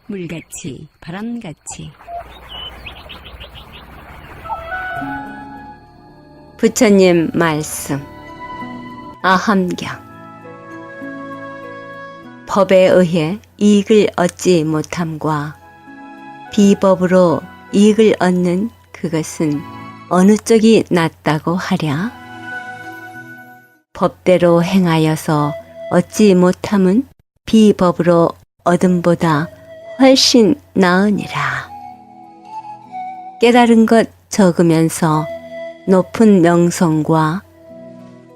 물같이 바람같이. 부처님 말씀. 아함경. 법에 의해 이익을 얻지 못함과 비법으로 이익을 얻는 그것은 어느 쪽이 낫다고 하랴? 법대로 행하여서 얻지 못함은 비법으로 얻음보다 훨씬 나으니라. 깨달은 것 적으면서 높은 명성과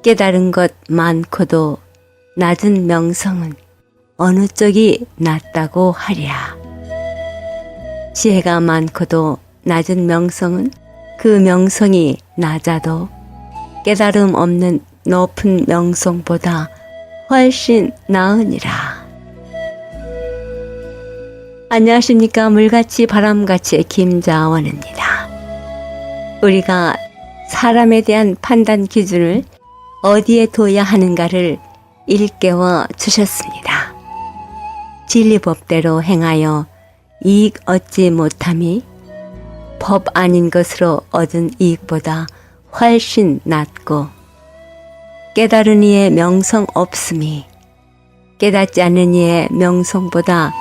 깨달은 것 많고도 낮은 명성은 어느 쪽이 낫다고 하랴? 지혜가 많고도 낮은 명성은 그 명성이 낮아도 깨달음 없는 높은 명성보다 훨씬 나으니라. 안녕하십니까. 물같이 바람같이 김자원입니다. 우리가 사람에 대한 판단 기준을 어디에 둬야 하는가를 일깨워 주셨습니다. 진리법대로 행하여 이익 얻지 못함이 법 아닌 것으로 얻은 이익보다 훨씬 낫고, 깨달은 이의 명성 없음이 깨닫지 않는 이의 명성보다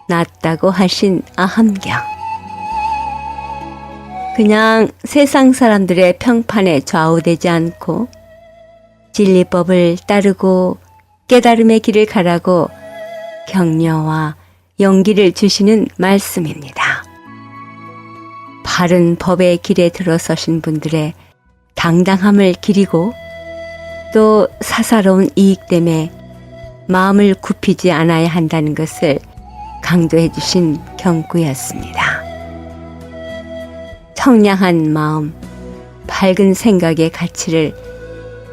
낫다고 하신 아함경. 그냥 세상 사람들의 평판에 좌우되지 않고 진리법을 따르고 깨달음의 길을 가라고 격려와 용기를 주시는 말씀입니다. 바른 법의 길에 들어서신 분들의 당당함을 기리고 또 사사로운 이익 때문에 마음을 굽히지 않아야 한다는 것을 강조해 주신 경구였습니다. 청량한 마음, 밝은 생각의 가치를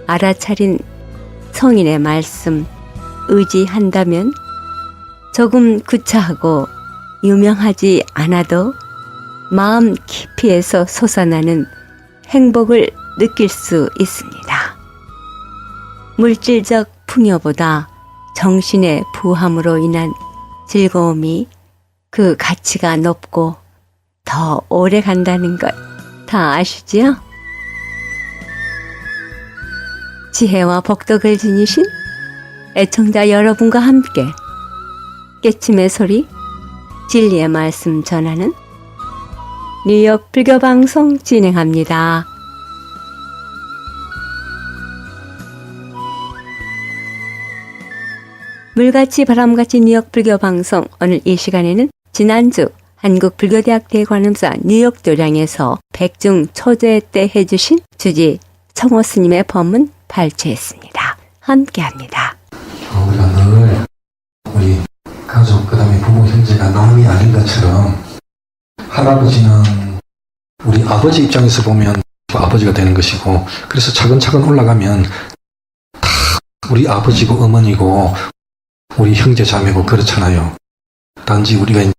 알아차린 성인의 말씀 의지한다면 조금 구차하고 유명하지 않아도 마음 깊이에서 솟아나는 행복을 느낄 수 있습니다. 물질적 풍요보다 정신의 부함으로 인한 즐거움이 그 가치가 높고 더 오래 간다는 것 다 아시지요? 지혜와 복덕을 지니신 애청자 여러분과 함께 깨침의 소리, 진리의 말씀 전하는 뉴욕 불교 방송 진행합니다. 물같이 바람같이 뉴욕 불교 방송, 오늘 이 시간에는 지난주 한국불교대학대 관음사 뉴욕 도량에서 백중 초제 때 해주신 주지 청호 스님의 법문 발췌했습니다. 함께합니다. 우리가 늘 우리 가족, 그 다음에 부모, 형제가 남이 아닌 것처럼 할아버지는 우리 아버지 입장에서 보면 아버지가 되는 것이고, 그래서 차근차근 올라가면 다 우리 아버지고 어머니고 우리 형제 자매고 그렇잖아요. 단지 우리가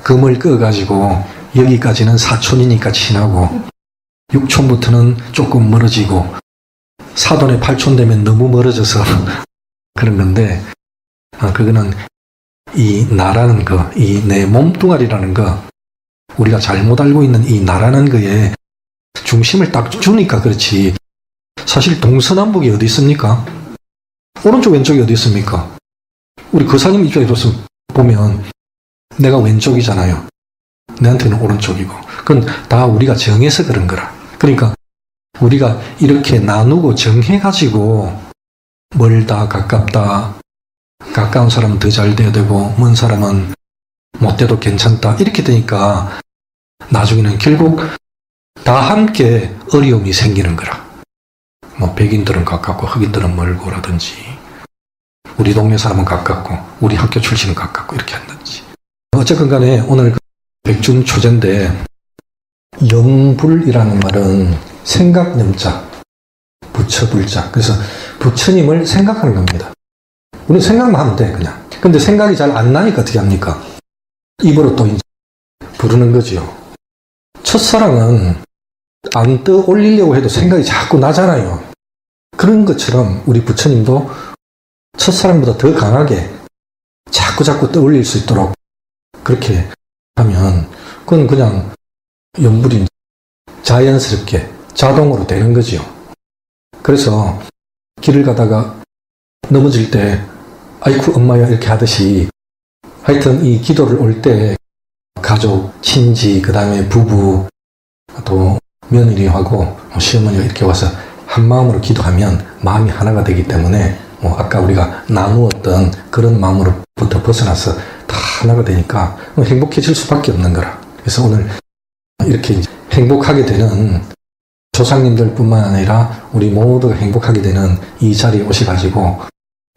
금을 끄어가지고 여기까지는 사촌이니까 친하고, 6촌부터는 조금 멀어지고, 사돈의 8촌 되면 너무 멀어져서 그런 건데, 그거는 이 나라는 거, 이 내 몸뚱아리라는 거, 우리가 잘못 알고 있는 이 나라는 거에 중심을 딱 주니까 그렇지. 사실 동서남북이 어디 있습니까? 오른쪽 왼쪽이 어디 있습니까? 우리 거사님 입장에서 보면 내가 왼쪽이잖아요. 내한테는 오른쪽이고. 그건 다 우리가 정해서 그런 거라. 그러니까 우리가 이렇게 나누고 정해가지고 멀다 가깝다, 가까운 사람은 더 잘 돼야 되고 먼 사람은 못 돼도 괜찮다, 이렇게 되니까 나중에는 결국 다 함께 어려움이 생기는 거라. 뭐 백인들은 가깝고 흑인들은 멀고라든지, 우리 동네 사람은 가깝고 우리 학교 출신은 가깝고 이렇게 한다든지. 어쨌건 간에 오늘 백중 초제인데, 영불이라는 말은 생각 염자, 부처 불자. 그래서 부처님을 생각하는 겁니다. 우리는 생각만 하면 돼, 그냥. 근데 생각이 잘 안 나니까 어떻게 합니까? 입으로 또 이제 부르는 거지요. 첫사랑은 안 떠올리려고 해도 생각이 자꾸 나잖아요. 그런 것처럼 우리 부처님도 첫사랑보다 더 강하게 자꾸 떠올릴 수 있도록 그렇게 하면 그건 그냥 연불이 자연스럽게 자동으로 되는 거지요. 그래서 길을 가다가 넘어질 때 아이쿠 엄마야 이렇게 하듯이 하여튼 이 기도를 올 때 가족, 친지, 그 다음에 부부, 또 며느리하고 시어머니가 이렇게 와서 한 마음으로 기도하면 마음이 하나가 되기 때문에 아까 우리가 나누었던 그런 마음으로부터 벗어나서 다 하나가 되니까 행복해질 수밖에 없는 거라. 그래서 오늘 이렇게 행복하게 되는 조상님들 뿐만 아니라 우리 모두가 행복하게 되는 이 자리에 오셔가지고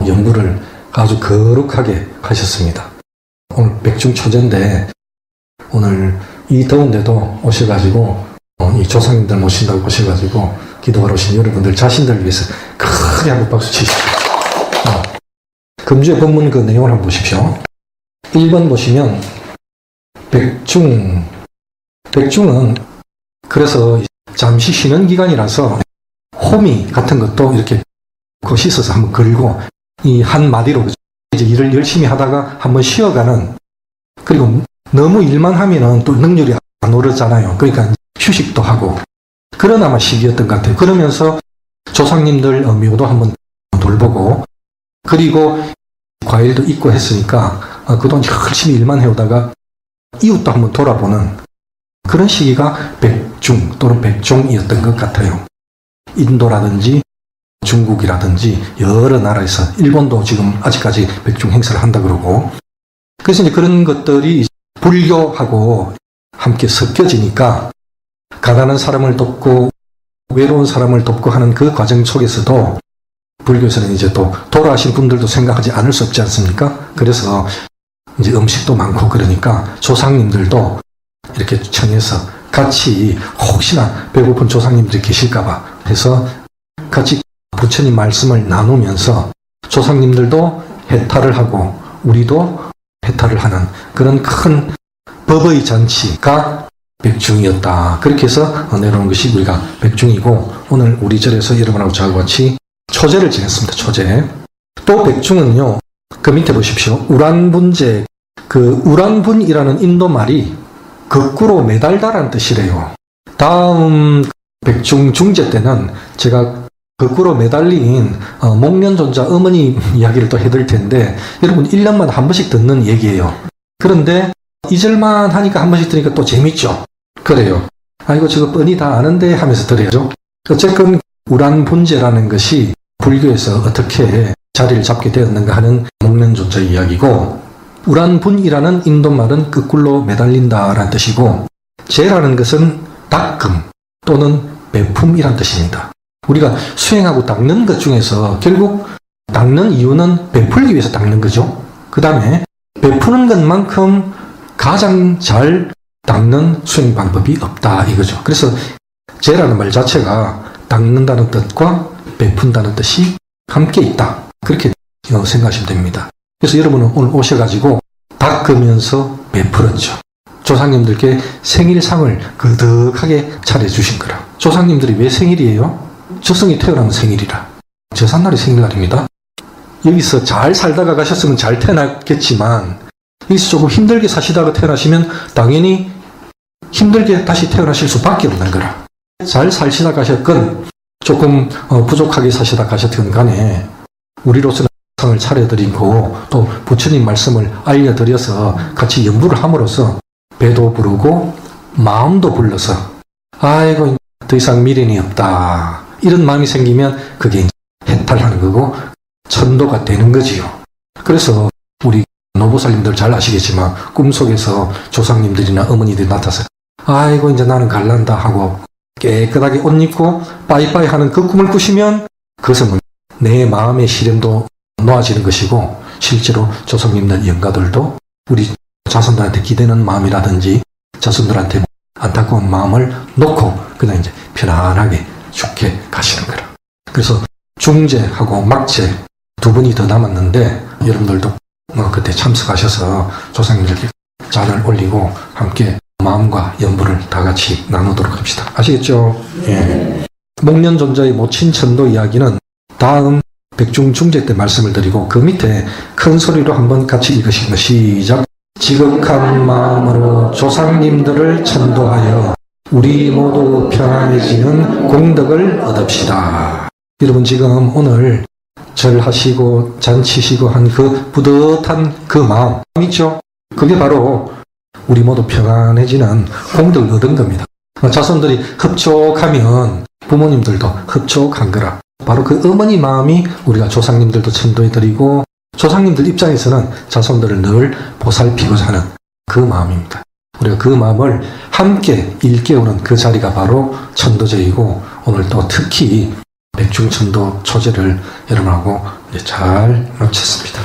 연부를 아주 거룩하게 하셨습니다. 오늘 백중초제인데 오늘 이 더운데도 오셔가지고 이 조상님들 모신다고 오셔가지고 기도하러 오신 여러분들 자신들을 위해서 크게 한번 박수 치십시오. 금주의 본문 그 내용을 한번 보십시오. 1번 보시면 백중은 그래서 잠시 쉬는 기간이라서 호미 같은 것도 이렇게 씻어서 한번 걸고 이 한 마디로 이제 일을 열심히 하다가 한번 쉬어가는, 그리고 너무 일만 하면은 또 능률이 안 오르잖아요. 그러니까 휴식도 하고 그런 아마 시기였던 것 같아요. 그러면서 조상님들 묘도 한번 돌보고, 그리고 과일도 있고 했으니까 그동안 열심히 일만 해오다가 이웃도 한번 돌아보는 그런 시기가 백중 또는 백종이었던 것 같아요. 인도라든지 중국이라든지 여러 나라에서, 일본도 지금 아직까지 백중 행사를 한다 그러고, 그래서 이제 그런 것들이 불교하고 함께 섞여지니까 가난한 사람을 돕고 외로운 사람을 돕고 하는 그 과정 속에서도 불교에서는 이제 또 돌아가신 분들도 생각하지 않을 수 없지 않습니까? 그래서 이제 음식도 많고 그러니까 조상님들도 이렇게 청해서 같이 혹시나 배고픈 조상님들이 계실까봐 해서 같이 부처님 말씀을 나누면서 조상님들도 해탈을 하고 우리도 해탈을 하는 그런 큰 법의 잔치가 백중이었다. 그렇게 해서 내려오는 것이 우리가 백중이고, 오늘 우리 절에서 여러분하고 저하고 같이 초제를 지냈습니다. 초제. 또 백중은요, 그 밑에 보십시오. 우란분제, 그 우란분이라는 인도 말이 거꾸로 매달다라는 뜻이래요. 다음 백중 중제 때는 제가 거꾸로 매달린 목련존자 어머니 이야기를 또 해드릴 텐데, 여러분 1년마다 한 번씩 듣는 얘기예요. 그런데 이 절만 하니까 한 번씩 들으니까 또 재밌죠. 그래요. 아이고 저거 뻔히 다 아는데 하면서 들어야죠. 어쨌든 우란분제라는 것이 불교에서 어떻게 자리를 잡게 되었는가 하는 목련존자 이야기고, 우란분이라는 인도말은 거꾸로 매달린다라는 뜻이고, 제라는 것은 닦음 또는 배품이란 뜻입니다. 우리가 수행하고 닦는 것 중에서 결국 닦는 이유는 베풀기 위해서 닦는 거죠. 그 다음에 베푸는 것만큼 가장 잘 닦는 수행 방법이 없다 이거죠. 그래서 제라는 말 자체가 닦는다는 뜻과 베푼다는 뜻이 함께 있다. 그렇게 생각하시면 됩니다. 그래서 여러분은 오늘 오셔가지고 닦으면서 베풀었죠. 조상님들께 생일상을 거득하게 차려주신 거라. 조상님들이 왜 생일이에요? 저승이 태어나면 생일이라. 제삿날이 생일날입니다. 여기서 잘 살다가 가셨으면 잘 태어났겠지만 여기서 조금 힘들게 사시다가 태어나시면 당연히 힘들게 다시 태어나실 수밖에 없는 거라. 잘 살시다 가셨건 조금 부족하게 사시다 가셨건 간에 우리로서는 상을 차려드리고 또 부처님 말씀을 알려드려서 같이 연부를 함으로써 배도 부르고 마음도 불러서 아이고 더 이상 미련이 없다 이런 마음이 생기면 그게 해탈하는 거고 천도가 되는 거지요. 그래서 우리 노보살님들 잘 아시겠지만 꿈속에서 조상님들이나 어머니들이 나타나서 아이고 이제 나는 갈란다 하고 깨끗하게 옷 입고 빠이빠이 하는 그 꿈을 꾸시면 그것은 내 마음의 시련도 놓아지는 것이고, 실제로 조상님들 영가들도 우리 자손들한테 기대는 마음이라든지 자손들한테 안타까운 마음을 놓고 그냥 이제 편안하게 죽게 가시는 거라. 그래서 중제하고 막제 두 분이 더 남았는데 여러분들도 그때 참석하셔서 조상님들께 잔을 올리고 함께 마음과 연부를 다 같이 나누도록 합시다. 아시겠죠? 예. 목련존자의 모친천도 이야기는 다음 백중 중제 때 말씀을 드리고 그 밑에 큰 소리로 한번 같이 읽으시는 거 시작. 지극한 마음으로 조상님들을 천도하여 우리 모두 평안해지는 공덕을 얻읍시다. 여러분 지금 오늘 절하시고 잔치시고 한 그 뿌듯한 그 마음 있죠? 그게 바로 우리 모두 평안해지는 공덕을 얻은 겁니다. 자손들이 흡족하면 부모님들도 흡족한 거라. 바로 그 어머니 마음이 우리가 조상님들도 천도해드리고 조상님들 입장에서는 자손들을 늘 보살피고자 하는 그 마음입니다. 우리가 그 마음을 함께 일깨우는 그 자리가 바로 천도제이고 오늘 또 특히 백중천도 초제를 여러분하고 잘 마쳤습니다.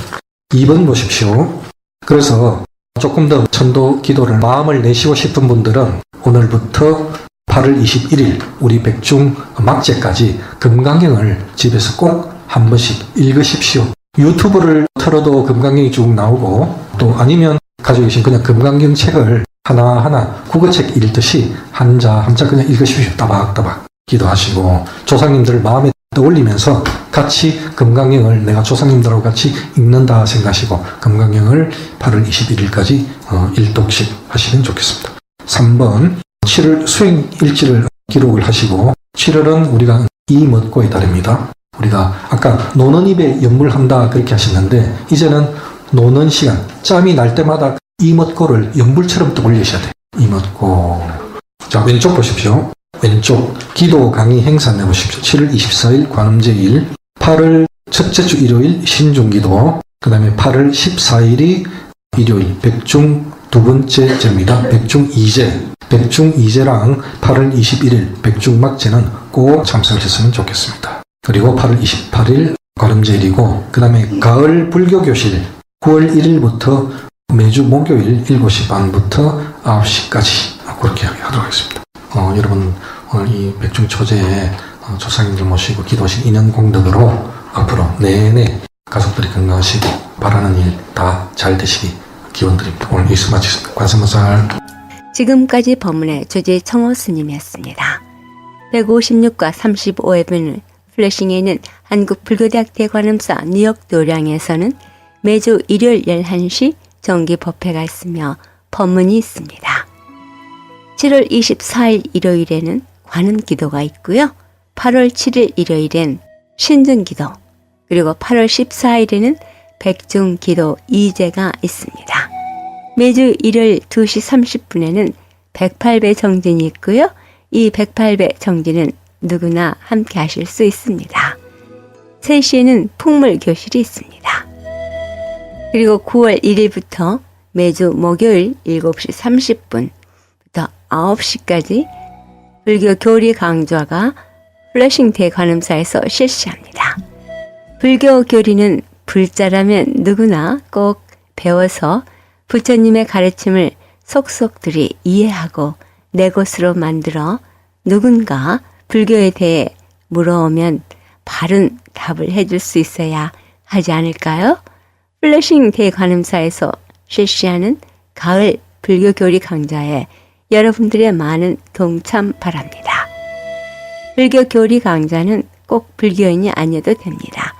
2번 보십시오. 그래서 조금 더 천도 기도를 마음을 내시고 싶은 분들은 오늘부터 8월 21일 우리 백중 막제까지 금강경을 집에서 꼭 한 번씩 읽으십시오. 유튜브를 틀어도 금강경이 쭉 나오고 또 아니면 가지고 계신 그냥 금강경 책을 하나하나 국어책 읽듯이 한자 한자 그냥 읽으십시오. 따박따박 기도하시고 조상님들 마음에 떠올리면서 같이 금강경을 내가 조상님들하고 같이 읽는다 생각하시고 금강경을 8월 21일까지 1독씩 하시면 좋겠습니다. 3번 7월 수행일지를 기록을 하시고 7월은 우리가 이먹고에 따릅니다. 우리가 아까 노는 입에 연불한다 그렇게 하셨는데 이제는 노는 시간 짬이 날 때마다 이먹고를 연불처럼 떠올리셔야 돼요. 이먹고 자 왼쪽 보십시오. 왼쪽 기도 강의 행사 내보십시오. 7월 24일 관음제일 8월 첫째 주 일요일 신중기도 그 다음에 8월 14일이 일요일 백중 두 번째 제입니다. 백중 2제 백중 2제랑 8월 21일 백중 막제는 꼭 참석하셨으면 좋겠습니다. 그리고 8월 28일 관음제일이고 그 다음에 가을 불교교실 9월 1일부터 매주 목요일 7시 반부터 9시까지 그렇게 하도록 하겠습니다. 여러분 오늘 이 백중초제에 조상님들 모시고 기도하신 인연 공덕으로 앞으로 내내 가족들이 건강하시고 바라는 일 다 잘 되시기 기원드립니다. 오늘 이수 마치겠습니다. 관세음보살. 지금까지 법문의 주지 청호 스님이었습니다. 156과 35회분을 플래싱에 있는 한국불교대학대 관음사 뉴욕 도량에서는 매주 일요일 11시 정기 법회가 있으며 법문이 있습니다. 7월 24일 일요일에는 관음기도가 있고요. 8월 7일 일요일엔 신중기도 그리고 8월 14일에는 백중기도 2제가 있습니다. 매주 일요일 2시 30분에는 108배 정진이 있고요. 이 108배 정진은 누구나 함께 하실 수 있습니다. 3시에는 풍물교실이 있습니다. 그리고 9월 1일부터 매주 목요일 7시 30분부터 9시까지 불교 교리 강좌가 플래싱 대관음사에서 실시합니다. 불교 교리는 불자라면 누구나 꼭 배워서 부처님의 가르침을 속속들이 이해하고 내 것으로 만들어 누군가 불교에 대해 물어오면 바른 답을 해줄 수 있어야 하지 않을까요? 플래싱 대관음사에서 실시하는 가을 불교 교리 강좌에 여러분들의 많은 동참 바랍니다. 불교 교리 강좌는 꼭 불교인이 아니어도 됩니다.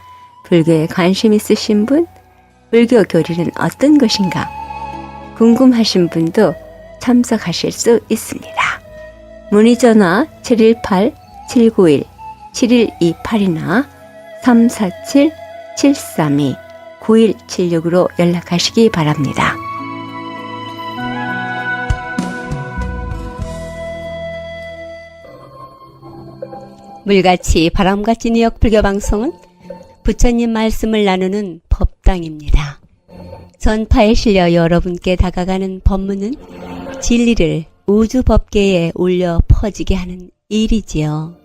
불교에 관심 있으신 분, 불교 교리는 어떤 것인가 궁금하신 분도 참석하실 수 있습니다. 문의 전화 718-791-7128이나 347-732-9176으로 연락하시기 바랍니다. 물같이 바람같이 뉴욕 불교방송은 부처님 말씀을 나누는 법당입니다. 전파에 실려 여러분께 다가가는 법문은 진리를 우주 법계에 울려 퍼지게 하는 일이지요.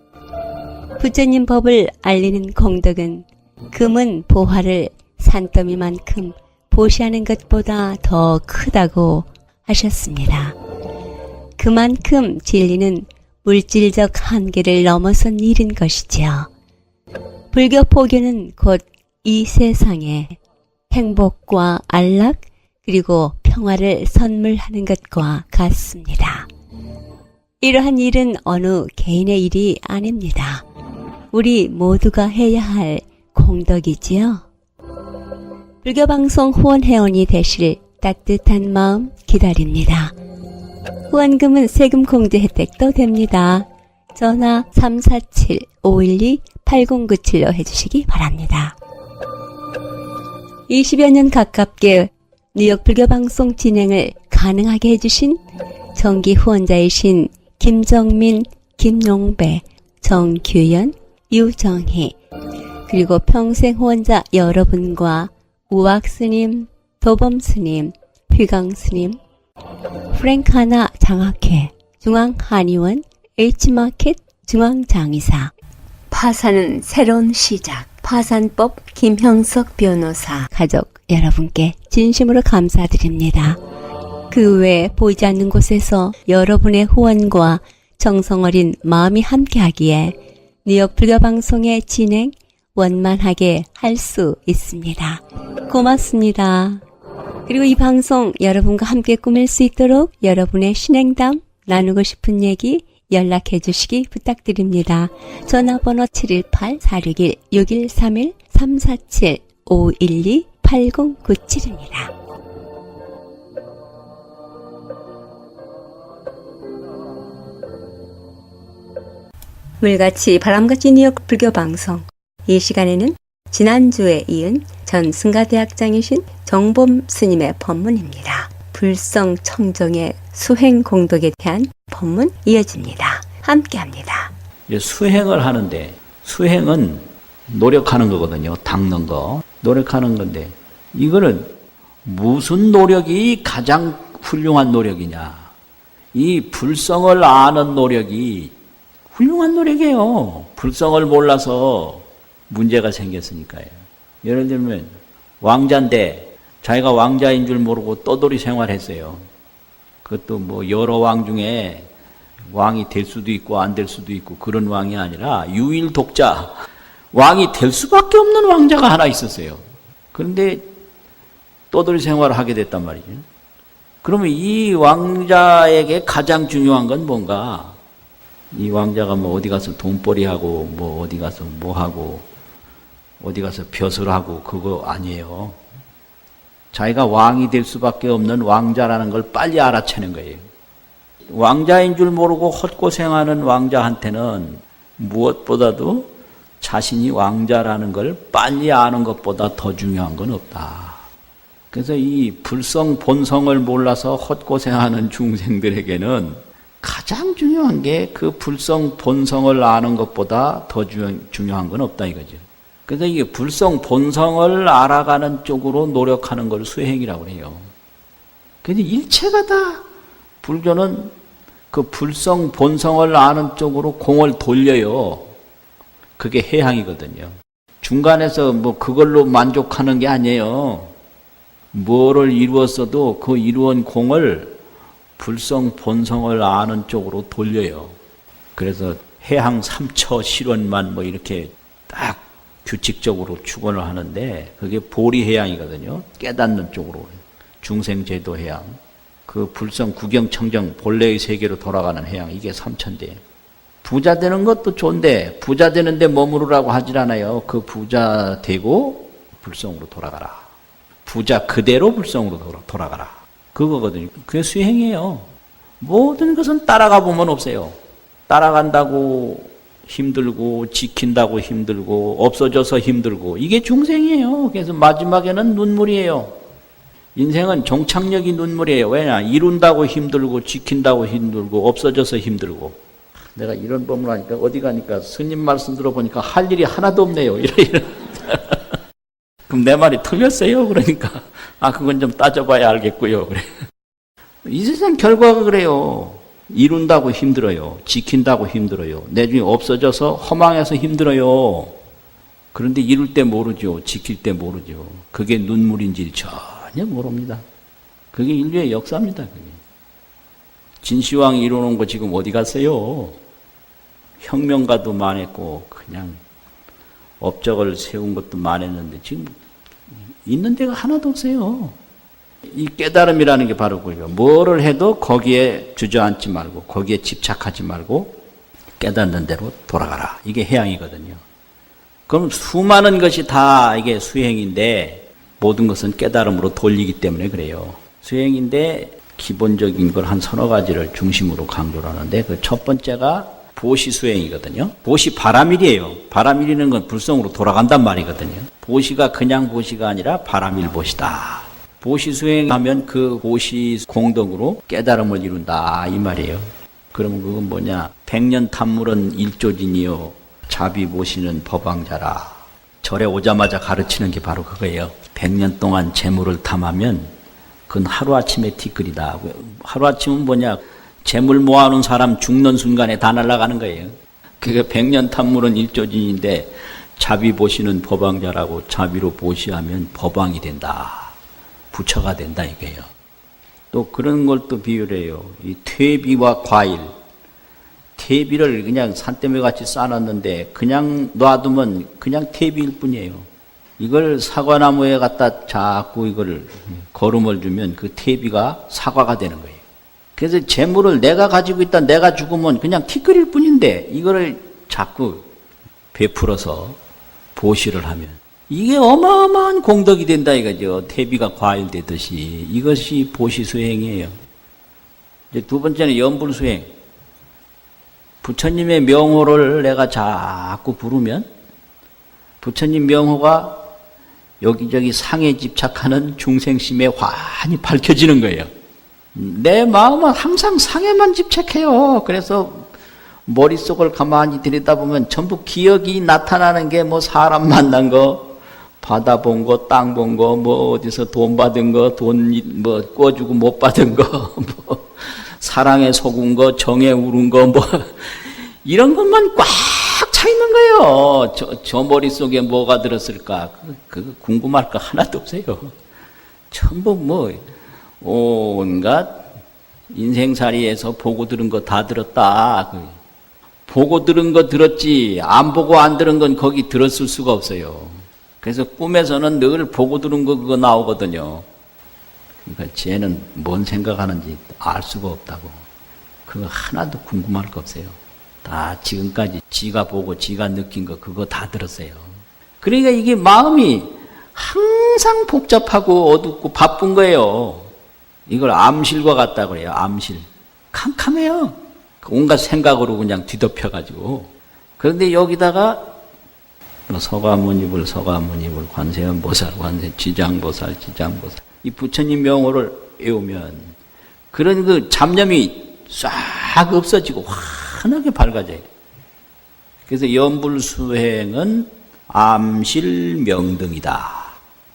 부처님 법을 알리는 공덕은 금은 보화를 산더미만큼 보시하는 것보다 더 크다고 하셨습니다. 그만큼 진리는 물질적 한계를 넘어선 일인 것이지요. 불교 포교는 곧 이 세상에 행복과 안락 그리고 평화를 선물하는 것과 같습니다. 이러한 일은 어느 개인의 일이 아닙니다. 우리 모두가 해야 할 공덕이지요. 불교방송 후원 회원이 되실 따뜻한 마음 기다립니다. 후원금은 세금 공제 혜택도 됩니다. 전화 347-512-8097로 해주시기 바랍니다. 20여 년 가깝게 뉴욕 불교방송 진행을 가능하게 해주신 정기 후원자이신 김정민, 김용배, 정규현, 유정희, 그리고 평생 후원자 여러분과 우악스님, 도범스님, 휘강스님, 프랭카나 장학회, 중앙한의원, H마켓 중앙장의사, 파산은 새로운 시작, 파산법 김형석 변호사, 가족 여러분께 진심으로 감사드립니다. 그 외 보이지 않는 곳에서 여러분의 후원과 정성어린 마음이 함께하기에 뉴욕 불교방송의 진행 원만하게 할 수 있습니다. 고맙습니다. 그리고 이 방송 여러분과 함께 꾸밀 수 있도록 여러분의 신행담, 나누고 싶은 얘기 연락해 주시기 부탁드립니다. 전화번호 718-461-6131 347-512-8097입니다. 물같이 바람같이 뉴욕 불교방송, 이 시간에는 지난주에 이은 전 승가대학장이신 정범 스님의 법문입니다. 불성 청정의 수행 공덕에 대한 법문 이어집니다. 함께합니다. 수행을 하는데, 수행은 노력하는 거거든요. 닦는 거. 노력하는 건데, 이거는 무슨 노력이 가장 훌륭한 노력이냐. 이 불성을 아는 노력이 훌륭한 노력이에요. 불성을 몰라서 문제가 생겼으니까요. 예를 들면 왕자인데 자기가 왕자인 줄 모르고 떠돌이 생활했어요. 그것도 뭐 여러 왕 중에 왕이 될 수도 있고 안 될 수도 있고 그런 왕이 아니라 유일 독자, 왕이 될 수밖에 없는 왕자가 하나 있었어요. 그런데 떠돌이 생활을 하게 됐단 말이죠. 그러면 이 왕자에게 가장 중요한 건 뭔가? 이 왕자가 뭐 어디 가서 돈벌이하고 뭐 어디 가서 뭐 하고 어디 가서 벼슬하고 그거 아니에요. 자기가 왕이 될 수밖에 없는 왕자라는 걸 빨리 알아채는 거예요. 왕자인 줄 모르고 헛고생하는 왕자한테는 무엇보다도 자신이 왕자라는 걸 빨리 아는 것보다 더 중요한 건 없다. 그래서 이 불성 본성을 몰라서 헛고생하는 중생들에게는 가장 중요한 게 그 불성 본성을 아는 것보다 더 중요한 건 없다 이거죠. 그래서 이게 불성 본성을 알아가는 쪽으로 노력하는 걸 수행이라고 해요. 근데 일체가 다 불교는 그 불성 본성을 아는 쪽으로 공을 돌려요. 그게 해양이거든요. 중간에서 뭐 그걸로 만족하는 게 아니에요. 뭐를 이루었어도 그 이루은 공을 불성 본성을 아는 쪽으로 돌려요. 그래서 해양 삼처 실원만 뭐 이렇게 딱 규칙적으로 축원을 하는데 그게 보리해양이거든요. 깨닫는 쪽으로 중생제도 해양, 그 불성 구경청정 본래의 세계로 돌아가는 해양, 이게 삼천대. 부자 되는 것도 좋은데 부자 되는데 머무르라고 하질 않아요. 그 부자 되고 불성으로 돌아가라. 부자 그대로 불성으로 돌아가라. 그거거든요. 그게 수행이에요. 모든 것은 따라가 보면 없어요. 따라간다고 힘들고 지킨다고 힘들고 없어져서 힘들고 이게 중생이에요. 그래서 마지막에는 눈물이에요. 인생은 종착역이 눈물이에요. 왜냐? 이룬다고 힘들고 지킨다고 힘들고 없어져서 힘들고. 내가 이런 법을 하니까 어디 가니까 스님 말씀 들어보니까 할 일이 하나도 없네요. 이런. 그럼 내 말이 틀렸어요. 그러니까 그건 좀 따져봐야 알겠고요. 그래. 이 세상 결과가 그래요. 이룬다고 힘들어요. 지킨다고 힘들어요. 나중에 없어져서 허망해서 힘들어요. 그런데 이룰 때 모르죠. 지킬 때 모르죠. 그게 눈물인지 전혀 모릅니다. 그게 인류의 역사입니다. 그게. 진시황이 이루는 거 지금 어디 갔어요? 혁명가도 많았고 그냥 업적을 세운 것도 많았는데 지금 있는 데가 하나도 없어요. 이 깨달음이라는 게 바로 그거예요. 뭐를 해도 거기에 주저앉지 말고 거기에 집착하지 말고 깨닫는 대로 돌아가라. 이게 해양이거든요. 그럼 수많은 것이 다 이게 수행인데 모든 것은 깨달음으로 돌리기 때문에 그래요. 수행인데 기본적인 걸 한 서너 가지를 중심으로 강조를 하는데 그 첫 번째가 보시 수행이거든요. 보시 바람일이에요. 바람일이는 건 불성으로 돌아간단 말이거든요. 보시가 그냥 보시가 아니라 바람일 보시다. 보시 수행하면 그 보시 공덕으로 깨달음을 이룬다 이 말이에요. 그러면 그건 뭐냐? 백년 탐물은 일조진이요 자비 보시는 법왕자라. 절에 오자마자 가르치는 게 바로 그거예요. 100년 동안 재물을 탐하면 그건 하루아침에 티끌이다. 하루아침은 뭐냐? 재물 모아놓은 사람 죽는 순간에 다 날아가는 거예요. 그게 100년 탐물은 일조진인데 자비 보시는 법왕자라고 자비로 보시하면 법왕이 된다. 부처가 된다 이거예요. 또 그런 걸 또 비유를 해요. 이 퇴비와 과일. 퇴비를 그냥 산더미 같이 쌓아놨는데 그냥 놔두면 그냥 퇴비일 뿐이에요. 이걸 사과나무에 갖다 자꾸 이걸 거름을 주면 그 퇴비가 사과가 되는 거예요. 그래서 재물을 내가 가지고 있다 내가 죽으면 그냥 티끌일 뿐인데 이거를 자꾸 베풀어서 보시를 하면 이게 어마어마한 공덕이 된다 이거죠. 퇴비가 과일 되듯이 이것이 보시 수행이에요. 이제 두 번째는 연불 수행. 부처님의 명호를 내가 자꾸 부르면 부처님 명호가 여기저기 상에 집착하는 중생심에 환히 밝혀지는 거예요. 내 마음은 항상 상에만 집착해요. 그래서 머릿속을 가만히 들여다보면 전부 기억이 나타나는 게 뭐 사람 만난 거, 바다 본 거, 땅 본 거, 뭐 어디서 돈 받은 거, 돈 뭐 꿔주고 못 받은 거, 뭐 사랑에 속은 거, 정에 우른 거, 뭐 이런 것만 꽉 차 있는 거예요. 저 머릿속에 뭐가 들었을까? 그거 궁금할 거 하나도 없어요. 전부 뭐 온갖 인생살이에서 보고 들은 거 다 들었다. 보고 들은 거 들었지 안 보고 안 들은 건 거기 들었을 수가 없어요. 그래서 꿈에서는 늘 보고 들은 거 그거 나오거든요. 그러니까 쟤는 뭔 생각하는지 알 수가 없다고. 그거 하나도 궁금할 거 없어요. 다 지금까지 지가 보고 지가 느낀 거 그거 다 들었어요. 그러니까 이게 마음이 항상 복잡하고 어둡고 바쁜 거예요. 이걸 암실과 같다 그래요. 암실. 캄캄해요. 온갖 생각으로 그냥 뒤덮여가지고. 그런데 여기다가 서가모니불, 관세음보살, 지장보살. 이 부처님 명호를 외우면 그런 그 잡념이 싹 없어지고 환하게 밝아져요. 그래서 연불수행은 암실 명등이다.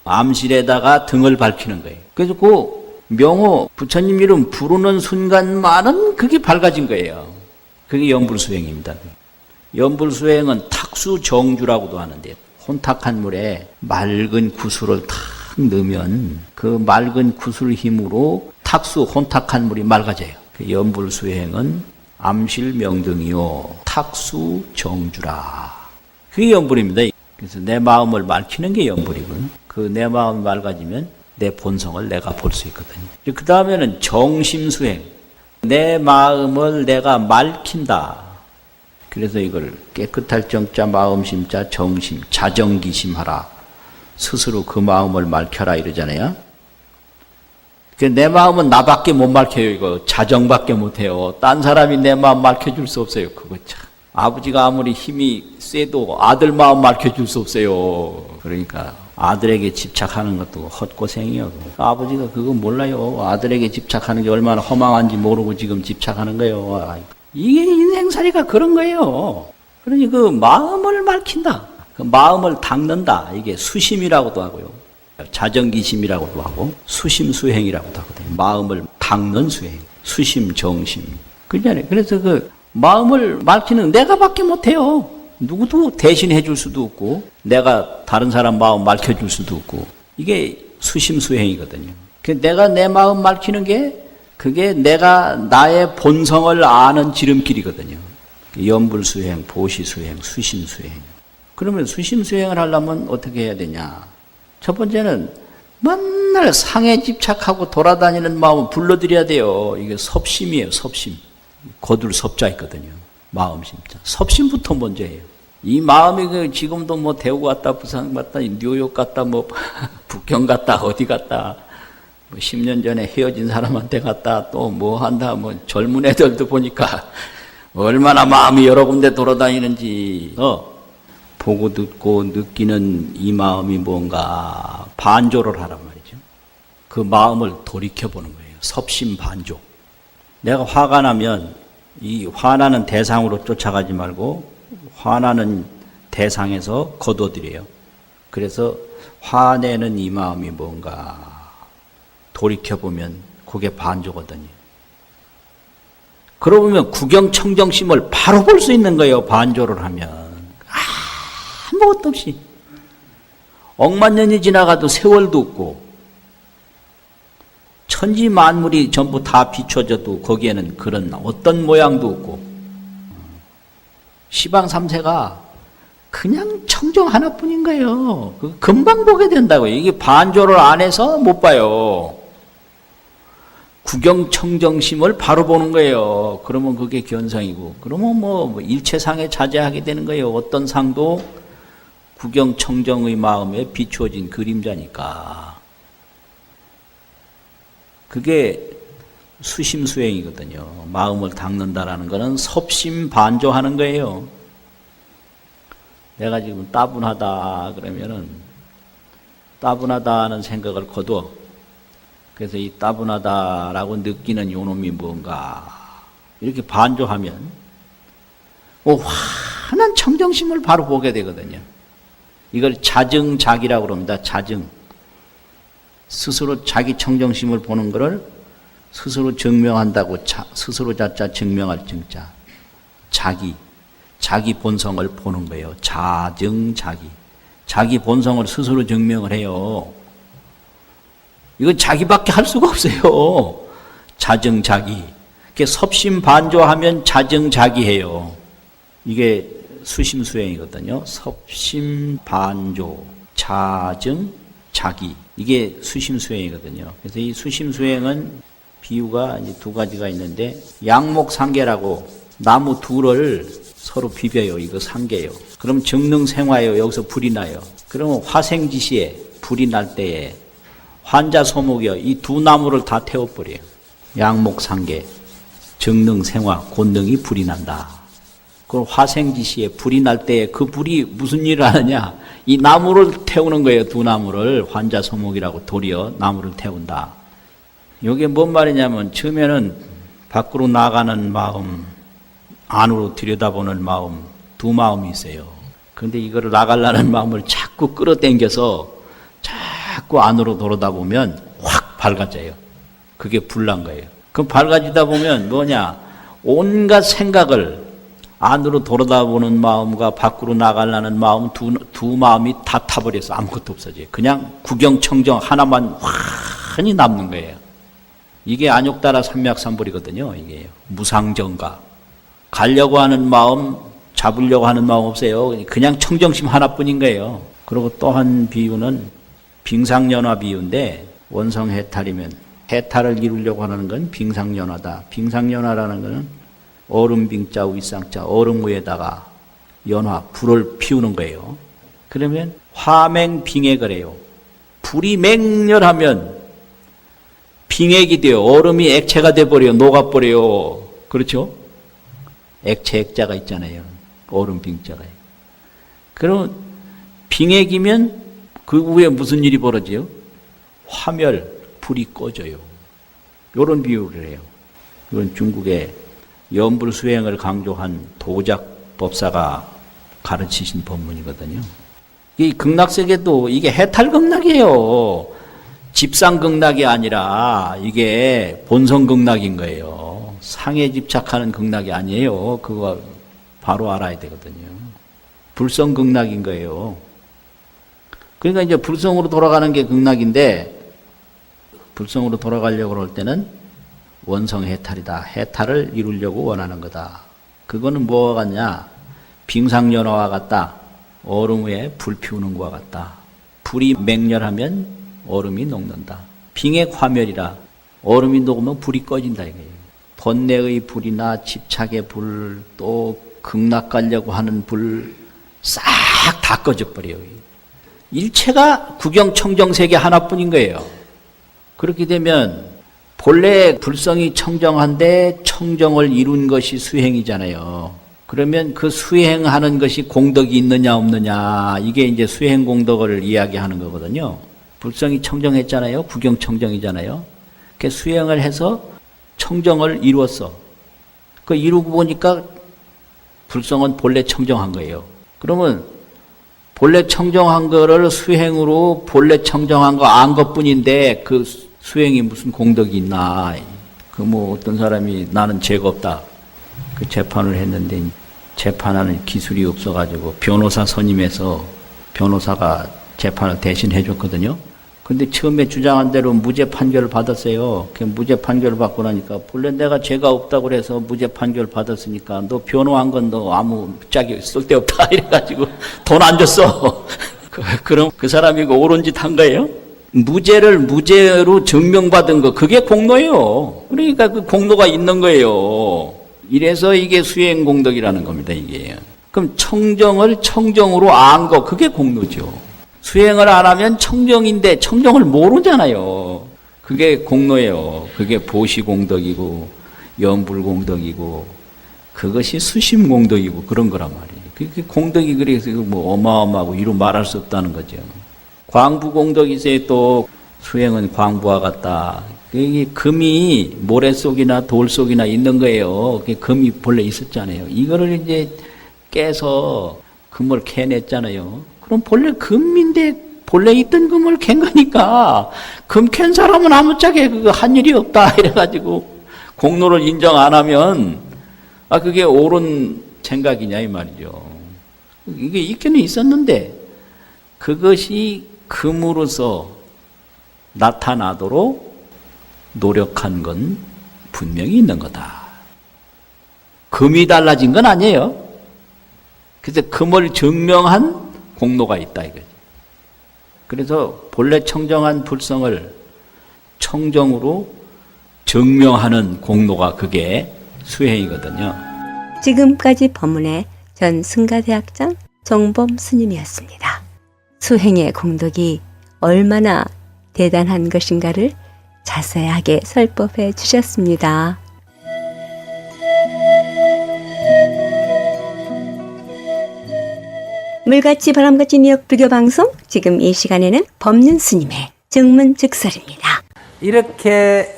암실에다가 등을 밝히는 거예요. 그래서 그 명호 부처님 이름 부르는 순간만은 그게 밝아진 거예요. 그게 연불수행입니다. 연불수행은 탁수정주라고도 하는데 혼탁한 물에 맑은 구슬을 탁 넣으면 그 맑은 구슬 힘으로 탁수 혼탁한 물이 맑아져요. 그 연불수행은 암실명등이요 탁수정주라. 그게 연불입니다. 그래서 내 마음을 맑히는 게 연불이고요. 그 내 마음이 맑아지면 내 본성을 내가 볼 수 있거든요. 그 다음에는 정심수행. 내 마음을 내가 맑힌다. 그래서 이걸 깨끗할 정자, 마음심자, 정심, 자정기심하라. 스스로 그 마음을 맑혀라 이러잖아요. 내 마음은 나밖에 못 맑혀요. 이거 자정밖에 못해요. 딴 사람이 내 마음 맑혀줄 수 없어요. 그거 참. 아버지가 아무리 힘이 세도 아들 마음 맑혀줄 수 없어요. 그러니까 아들에게 집착하는 것도 헛고생이요. 아버지가 그거 몰라요. 아들에게 집착하는 게 얼마나 허망한지 모르고 지금 집착하는 거예요. 이게 인생살이가 그런 거예요. 그러니 그 마음을 맑힌다. 그 마음을 닦는다. 이게 수심이라고도 하고요. 자정기심이라고도 하고 수심수행이라고도 하거든요. 마음을 닦는 수행. 수심, 정심. 그렇잖아요. 그래서 그 마음을 맑히는 내가밖에 못해요. 누구도 대신해 줄 수도 없고 내가 다른 사람 마음 맑혀줄 수도 없고 이게 수심수행이거든요. 내가 내 마음 맑히는 게 그게 내가 나의 본성을 아는 지름길이거든요. 연불수행, 보시수행, 수심수행. 그러면 수심수행을 하려면 어떻게 해야 되냐? 첫 번째는 맨날 상에 집착하고 돌아다니는 마음을 불러들여야 돼요. 이게 섭심이에요. 섭심. 거둘 섭자 있거든요. 마음심자. 섭심부터 먼저 해요. 이 마음이 그 지금도 뭐 대구 갔다 부산 갔다 뉴욕 갔다 뭐 북경 갔다 어디 갔다 뭐 10년 전에 헤어진 사람한테 갔다 또 뭐 한다, 뭐 젊은 애들도 보니까 얼마나 마음이 여러 군데 돌아다니는지, 보고 듣고 느끼는 이 마음이 뭔가 반조를 하란 말이죠. 그 마음을 돌이켜보는 거예요. 섭심반조. 내가 화가 나면 이 화나는 대상으로 쫓아가지 말고 화나는 대상에서 거둬들여요. 그래서 화내는 이 마음이 뭔가 돌이켜보면 그게 반조거든요. 그러고 보면 구경청정심을 바로 볼 수 있는 거예요. 반조를 하면. 아무것도 없이. 억만 년이 지나가도 세월도 없고 천지 만물이 전부 다 비춰져도 거기에는 그런 어떤 모양도 없고 시방 삼세가 그냥 청정 하나뿐인 거예요. 금방 보게 된다고요. 이게 반조를 안 해서 못 봐요. 구경청정심을 바로 보는 거예요. 그러면 그게 견성이고, 그러면 뭐 일체상에 자제하게 되는 거예요. 어떤 상도 구경청정의 마음에 비추어진 그림자니까. 그게 수심수행이거든요. 마음을 닦는다라는 것은 섭심반조하는 거예요. 내가 지금 따분하다 그러면은 따분하다는 생각을 거둬. 그래서 이 따분하다라고 느끼는 요놈이 뭔가 이렇게 반조하면 환한 청정심을 바로 보게 되거든요. 이걸 자증자기라고 그럽니다. 자증. 스스로 자기 청정심을 보는 것을 스스로 증명한다고 스스로 자자 증명할 증자. 자기 본성을 보는 거예요. 자증자기. 자기 본성을 스스로 증명을 해요. 이건 자기밖에 할 수가 없어요. 자증자기. 섭심반조하면 자증자기해요. 이게 수심수행이거든요. 섭심반조, 자증자기. 이게 수심수행이거든요. 그래서 이 수심수행은 비유가 이제 두 가지가 있는데, 양목상계라고 나무 둘을 서로 비벼요. 이거 상계요. 그럼 정능생화예요. 여기서 불이 나요. 그러면 화생지시에 불이 날 때에 환자소목이요. 이 두 나무를 다 태워버려요. 양목상계, 정능생화, 곤능이 불이 난다. 그럼 화생지시에 불이 날 때에 그 불이 무슨 일을 하느냐? 이 나무를 태우는 거예요. 두 나무를. 환자소목이라고 도리어 나무를 태운다. 이게 뭔 말이냐면 처음에는 밖으로 나가는 마음, 안으로 들여다보는 마음, 두 마음이 있어요. 그런데 이거를 나가려는 마음을 자꾸 끌어당겨서 자꾸 안으로 돌아다보면 확 밝아져요. 그게 불난 거예요. 그럼 밝아지다 보면 뭐냐? 온갖 생각을 안으로 돌아다보는 마음과 밖으로 나가려는 마음 두 마음이 다 타버려서 아무것도 없어져요. 그냥 구경청정 하나만 환히 남는 거예요. 이게 안욕따라 삼맥삼불이거든요. 이게 무상정가. 가려고 하는 마음, 잡으려고 하는 마음 없어요. 그냥 청정심 하나뿐인 거예요. 그리고 또 한 비유는 빙상연화 비유인데, 원성해탈이면 해탈을 이루려고 하는 건 빙상연화다. 빙상연화라는 것은 얼음빙자 위쌍자 얼음 위에다가 연화 불을 피우는 거예요. 그러면 화맹빙액을 해요. 불이 맹렬하면 빙액이 돼요. 얼음이 액체가 돼버려요. 녹아버려요. 그렇죠? 액체 액자가 있잖아요. 얼음빙자가. 그럼 빙액이면 그 후에 무슨 일이 벌어져요? 화멸, 불이 꺼져요. 이런 비유를 해요. 이건 중국의 염불수행을 강조한 도작법사가 가르치신 법문이거든요. 이 극락세계도 이게 해탈극락이에요. 집상극락이 아니라 이게 본성극락인 거예요. 상에 집착하는 극락이 아니에요. 그거 바로 알아야 되거든요. 불성극락인 거예요. 그러니까 이제 불성으로 돌아가는 게 극락인데, 불성으로 돌아가려고 할 때는 원성해탈이다. 해탈을 이루려고 원하는 거다. 그거는 뭐와 같냐? 빙상연화와 같다. 얼음 위에 불 피우는 것과 같다. 불이 맹렬하면 얼음이 녹는다. 빙액화멸이라. 얼음이 녹으면 불이 꺼진다 이거예요. 번뇌의 불이나 집착의 불, 또 극락 가려고 하는 불 싹 다 꺼져 버려요. 일체가 구경청정세계 하나뿐인 거예요. 그렇게 되면 본래 불성이 청정한데 청정을 이룬 것이 수행이잖아요. 그러면 그 수행하는 것이 공덕이 있느냐 없느냐, 이게 이제 수행 공덕을 이야기하는 거거든요. 불성이 청정했잖아요. 구경 청정이잖아요. 그 수행을 해서 청정을 이루었어. 그 이루고 보니까 불성은 본래 청정한 거예요. 그러면 본래 청정한 거를 수행으로 본래 청정한 거 안 것뿐인데 그 수행이 무슨 공덕이 있나. 그 뭐 어떤 사람이 나는 죄가 없다. 그 재판을 했는데 재판하는 기술이 없어가지고 변호사 선임해서 변호사가 재판을 대신 해줬거든요. 근데 처음에 주장한 대로 무죄 판결을 받았어요. 그 무죄 판결을 받고 나니까 본래 내가 죄가 없다고 그래서 무죄 판결을 받았으니까 너 변호한 건 너 아무 짝이 쓸데없다 이래가지고 돈 안 줬어. 그럼 그 사람이 옳은 짓 한 거예요? 무죄를 무죄로 증명받은 거, 그게 공로예요. 그러니까 그 공로가 있는 거예요. 이래서 이게 수행 공덕이라는 겁니다, 이게. 그럼 청정을 청정으로 안 거, 그게 공로죠. 수행을 안 하면 청정인데 청정을 모르잖아요. 그게 공로예요. 그게 보시공덕이고 연불공덕이고 그것이 수심공덕이고 그런 거란 말이에요. 그게 공덕이 그래서 뭐 어마어마하고 이루 말할 수 없다는 거죠. 광부공덕이 있어요. 또 수행은 광부와 같다. 이게 금이 모래 속이나 돌 속이나 있는 거예요. 그게 금이 본래 있었잖아요. 이거를 이제 깨서 금을 캐냈잖아요. 그럼 본래 금인데 본래 있던 금을 캔 거니까 금 캔 사람은 아무짝에 그거 한 일이 없다 이래가지고 공로를 인정 안 하면 그게 옳은 생각이냐 이 말이죠. 이게 있기는 있었는데 그것이 금으로서 나타나도록 노력한 건 분명히 있는 거다. 금이 달라진 건 아니에요. 그래서 금을 증명한 공로가 있다 이거지. 그래서 본래 청정한 불성을 청정으로 증명하는 공로가 그게 수행이거든요. 지금까지 법문의 전 승가대학장 정범 스님이었습니다. 수행의 공덕이 얼마나 대단한 것인가를 자세하게 설법해 주셨습니다. 물같이 바람같이 뉴욕 불교방송, 지금 이 시간에는 법륜 스님의 증문즉설입니다. 이렇게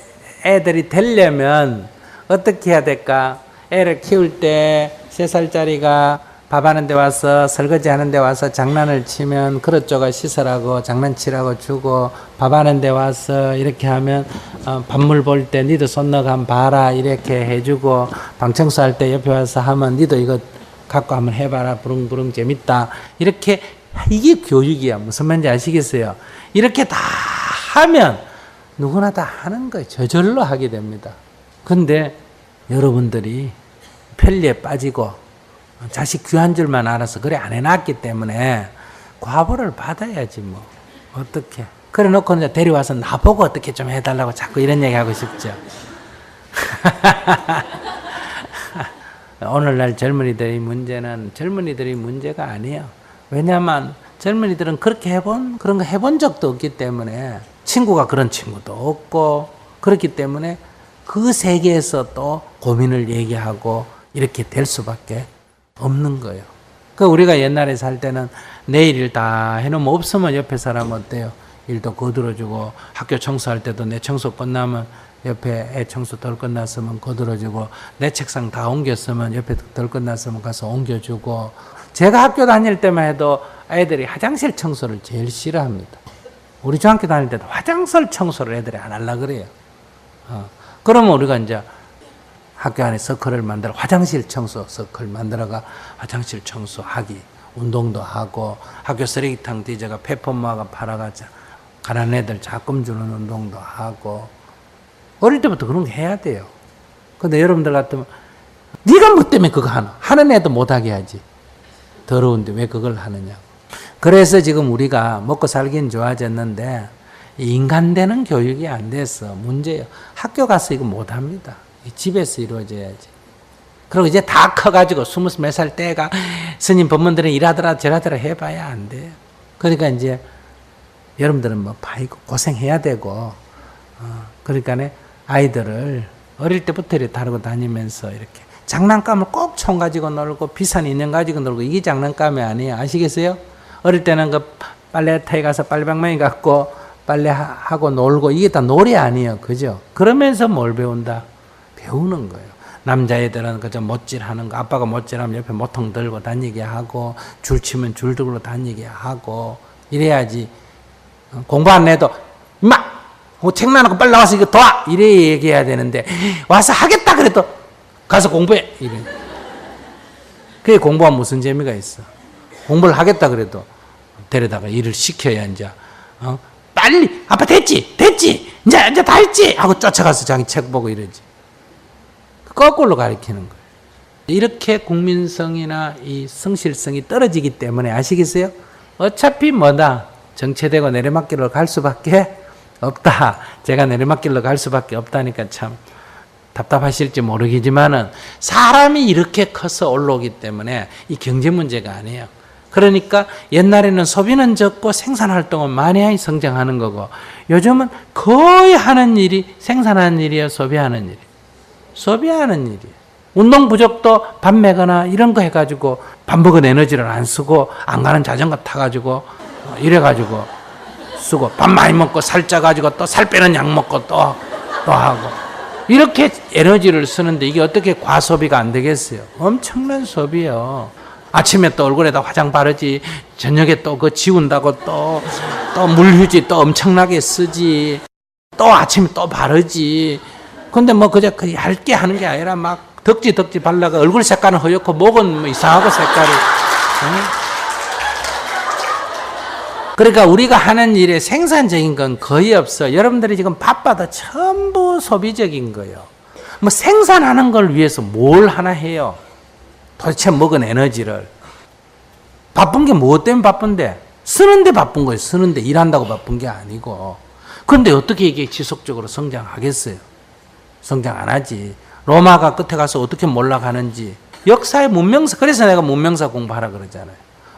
애들이 되려면 어떻게 해야 될까? 애를 키울 때 3살짜리가 밥 하는 데 와서 설거지 하는 데 와서 장난을 치면 그릇조가 씻으라고 장난치라고 주고, 밥 하는 데 와서 이렇게 하면 밥물 볼 때 니도 손 넣어 한번 봐라 이렇게 해주고, 방 청소할 때 옆에 와서 하면 니도 이거 갖고 한번 해봐라 부릉부릉 재밌다 이렇게. 이게 교육이야. 무슨 말인지 아시겠어요? 이렇게 다 하면 누구나 다 하는 거예요. 저절로 하게 됩니다. 근데 여러분들이 편리에 빠지고 자식 귀한 줄만 알아서 그래 안 해놨기 때문에 과보를 받아야지 뭐. 어떻게 그래 놓고 이제 데려와서 나보고 어떻게 좀 해달라고 자꾸 이런 얘기 하고 싶죠. 오늘날 젊은이들의 문제는 젊은이들의 문제가 아니에요. 왜냐하면 젊은이들은 그렇게 그런 거 해본 적도 없기 때문에, 친구가 그런 친구도 없고, 그렇기 때문에 그 세계에서 또 고민을 얘기하고 이렇게 될 수밖에 없는 거예요. 그 우리가 옛날에 살 때는 내일 일 다 해놓으면 없으면 옆에 사람 어때요? 일도 거들어주고, 학교 청소할 때도 내 청소 끝나면 옆에 애 청소 덜 끝났으면 거들어주고, 내 책상 다 옮겼으면 옆에 덜 끝났으면 가서 옮겨주고. 제가 학교 다닐 때만 해도 애들이 화장실 청소를 제일 싫어합니다. 우리 중학교 다닐 때도 화장실 청소를 애들이 안 하려고 그래요. 그러면 우리가 이제 학교 안에 서클을 만들어, 화장실 청소 서클 만들어가 화장실 청소하기, 운동도 하고, 학교 쓰레기통 뒤져가 페퍼모아가 팔아가자 가난한 애들 자금 주는 운동도 하고. 어릴 때부터 그런 거 해야 돼요. 근데 여러분들 같으면 네가 뭐 때문에 그거 하는 애도 못하게 하지. 더러운데 왜 그걸 하느냐고. 그래서 지금 우리가 먹고 살긴 좋아졌는데 인간되는 교육이 안 돼서 문제예요. 학교 가서 이거 못합니다. 집에서 이루어져야지. 그리고 이제 다 커가지고 20몇 살 때가 스님 법문들은 이라더라 저라더라 해봐야 안 돼요. 그러니까 이제 여러분들은 뭐 파이고 고생해야 되고, 그러니까 아이들을 어릴 때부터 이렇게 다루고 다니면서 이렇게 장난감을 꼭 총 가지고 놀고 비싼 인형 가지고 놀고 이게 장난감이 아니에요. 아시겠어요? 어릴 때는 그 빨래터에 가서 빨래방망이 갖고 빨래하고 놀고 이게 다 놀이 아니에요. 그죠? 그러면서 뭘 배운다? 배우는 거예요. 남자애들은 그저 못질하는 거, 아빠가 못질하면 옆에 모통 들고 다니게 하고 줄 치면 줄 들고 다니게 하고 이래야지. 공부 안 해도 임마 책 놔놓고 빨리 나와서 이거 도와 이래 얘기해야 되는데 와서 하겠다 그래도 가서 공부해 이래. 그게 공부하면 무슨 재미가 있어? 공부를 하겠다 그래도 데려다가 일을 시켜야 이제 빨리 아빠 됐지 이제 다 했지 하고 쫓아가서 자기 책 보고 이러지. 거꾸로 가르치는 거예요. 이렇게 국민성이나 이 성실성이 떨어지기 때문에 아시겠어요? 어차피 뭐다 정체되고 내리막길로 갈 수밖에 없다. 제가 내리막길로 갈 수밖에 없다니까 참 답답하실지 모르겠지만은 사람이 이렇게 커서 올라오기 때문에 이 경제 문제가 아니에요. 그러니까 옛날에는 소비는 적고 생산활동은 많이 성장하는 거고 요즘은 거의 하는 일이 생산하는 일이에요. 소비하는 일이. 소비하는 일이에요. 운동 부족도 밥 먹거나 이런 거 해가지고 밥 먹은 에너지를 안 쓰고 안 가는 자전거 타가지고 이래가지고 쓰고 밥 많이 먹고 살 쪄가지고 또 살 빼는 약 먹고 또 하고 이렇게 에너지를 쓰는데 이게 어떻게 과소비가 안 되겠어요? 엄청난 소비예요. 아침에 또 얼굴에다 화장 바르지 저녁에 또 그 지운다고 또 물휴지 또 엄청나게 쓰지 또 아침에 또 바르지. 근데 뭐 그저 그 얇게 하는 게 아니라 막 덕지 발라가 얼굴 색깔은 허옇고 목은 뭐 이상하고 색깔이. 그러니까 우리가 하는 일에 생산적인 건 거의 없어. 여러분들이 지금 바빠도 전부 소비적인 거예요. 뭐 생산하는 걸 위해서 뭘 하나 해요. 도대체 먹은 에너지를. 바쁜 게 무엇 때문에 바쁜데? 쓰는데 바쁜 거예요. 쓰는데 일한다고 바쁜 게 아니고. 그런데 어떻게 이게 지속적으로 성장하겠어요? 성장 안 하지. 로마가 끝에 가서 어떻게 몰락하는지. 역사의 문명사, 그래서 내가 문명사 공부하라 그러잖아요.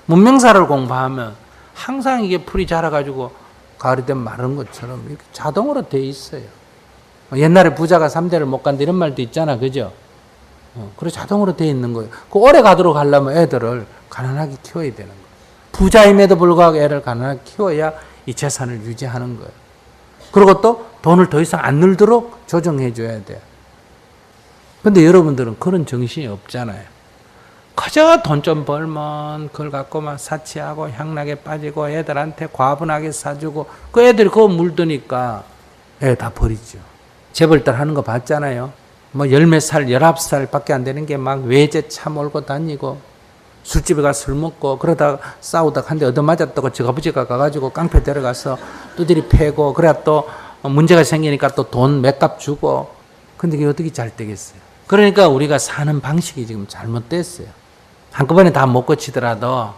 문명사를 공부하면 항상 이게 풀이 자라가지고 가을이 되면 마른 것처럼 이렇게 자동으로 돼 있어요. 옛날에 부자가 3대를 못 간다 이런 말도 있잖아. 그죠? 그래 자동으로 돼 있는 거예요. 그 오래 가도록 하려면 애들을 가난하게 키워야 되는 거예요. 부자임에도 불구하고 애를 가난하게 키워야 이 재산을 유지하는 거예요. 그리고 또 돈을 더 이상 안 늘도록 조정해 줘야 돼요. 근데 여러분들은 그런 정신이 없잖아요. 그저 돈 좀 벌면 그걸 갖고 막 사치하고 향락에 빠지고 애들한테 과분하게 사주고 그 애들이 그거 물드니까 애 다 버리죠. 재벌들 하는 거 봤잖아요. 뭐 10몇 살, 19살 밖에 안 되는 게 막 외제차 몰고 다니고 술집에 가서 술 먹고 그러다가 싸우다가 한 대 얻어맞았다고 저 아버지가 가가지고 깡패 데려가서 두드리 패고 그래야 또 문제가 생기니까 또 돈 몇 값 주고. 근데 이게 어떻게 잘 되겠어요? 그러니까 우리가 사는 방식이 지금 잘못됐어요. 한꺼번에 다 못 고치더라도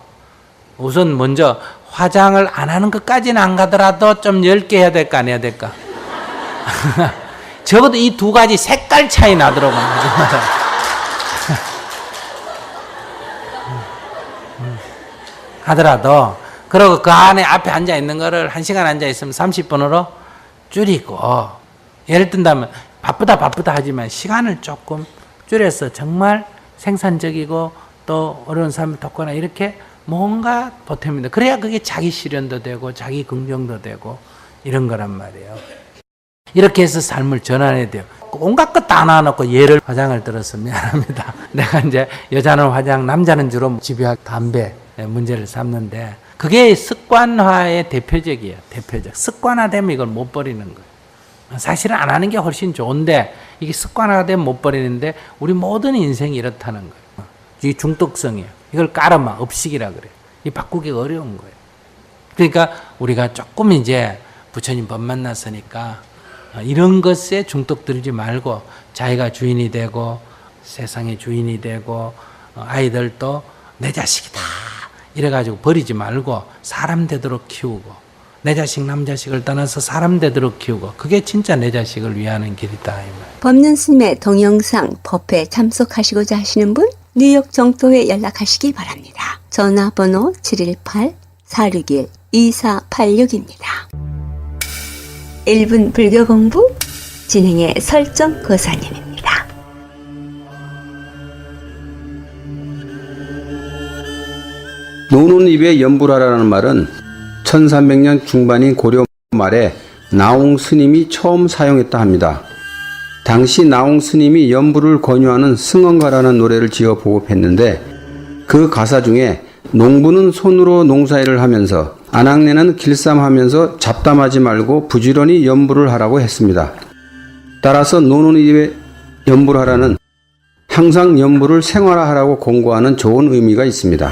우선 먼저 화장을 안 하는 것까지는 안 가더라도 좀 얇게 해야 될까 안 해야 될까? 적어도 이 두 가지 색깔 차이 나더라고요. 하더라도 그리고 그 안에 앞에 앉아 있는 거를 1시간 앉아 있으면 30분으로 줄이고 예를 든다면 바쁘다 하지만 시간을 조금 줄여서 정말 생산적이고 또 어려운 사람을 돕거나 이렇게 뭔가 보탬니다. 그래야 그게 자기 실현도 되고 자기 긍정도 되고 이런 거란 말이에요. 이렇게 해서 삶을 전환해야 돼요. 온갖 것 다 놔놓고 예를 화장을 들어서 미안합니다. 내가 이제 여자는 화장, 남자는 주로 집요하게 담배 문제를 삼는데 그게 습관화의 대표적이에요. 대표적. 습관화되면 이걸 못 버리는 거예요. 사실은 안 하는 게 훨씬 좋은데 이게 습관화가 되면 못 버리는데 우리 모든 인생이 이렇다는 거예요. 이 중독성이에요. 이걸 까르마, 업식이라 그래요. 이 바꾸기가 어려운 거예요. 그러니까 우리가 조금 이제 부처님 법 만났으니까 이런 것에 중독들지 말고 자기가 주인이 되고 세상의 주인이 되고 아이들도 내 자식이다 이래가지고 버리지 말고 사람 되도록 키우고 내 자식 남자식을 떠나서 사람 되도록 키우고 그게 진짜 내 자식을 위하는 길이다. 이 말. 법륜 스님의 동영상 법회 참석하시고자 하시는 분 뉴욕 정토에 연락하시기 바랍니다. 전화번호 718-461-2486입니다. 1분 불교 공부 진행의 설정 거사님입니다. 노는 입에 연불하라는 말은 1300년 중반인 고려 말에 나홍 스님이 처음 사용했다 합니다. 당시 나홍 스님이 연불을 권유하는 승언가라는 노래를 지어 보급했는데 그 가사 중에 농부는 손으로 농사일을 하면서 안악내는 길쌈하면서 잡담하지 말고 부지런히 연불을 하라고 했습니다. 따라서 노는 입에 연불하라는 항상 연불을 생활화하라고 공고하는 좋은 의미가 있습니다.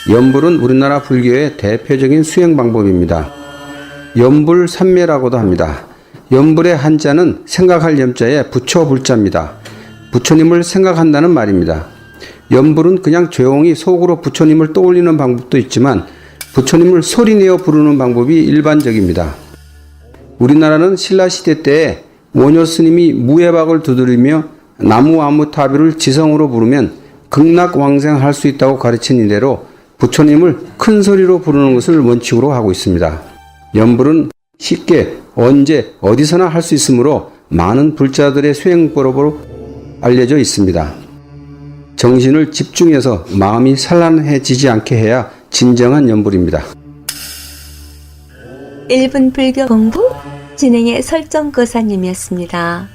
연불은 우리나라 불교의 대표적인 수행 방법입니다. 연불 삼매라고도 합니다. 연불의 한자는 생각할 염자에 부처 불자입니다. 부처님을 생각한다는 말입니다. 연불은 그냥 조용히 속으로 부처님을 떠올리는 방법도 있지만 부처님을 소리내어 부르는 방법이 일반적입니다. 우리나라는 신라시대 때에 원효 스님이 무예박을 두드리며 나무아무타비를 지성으로 부르면 극락왕생할 수 있다고 가르친 이래로 부처님을 큰 소리로 부르는 것을 원칙으로 하고 있습니다. 연불은 쉽게 언제 어디서나 할 수 있으므로 많은 불자들의 수행법으로 알려져 있습니다. 정신을 집중해서 마음이 산란해지지 않게 해야 진정한 연불입니다. 1분 불교 공부 진행의 설정 거사님이었습니다.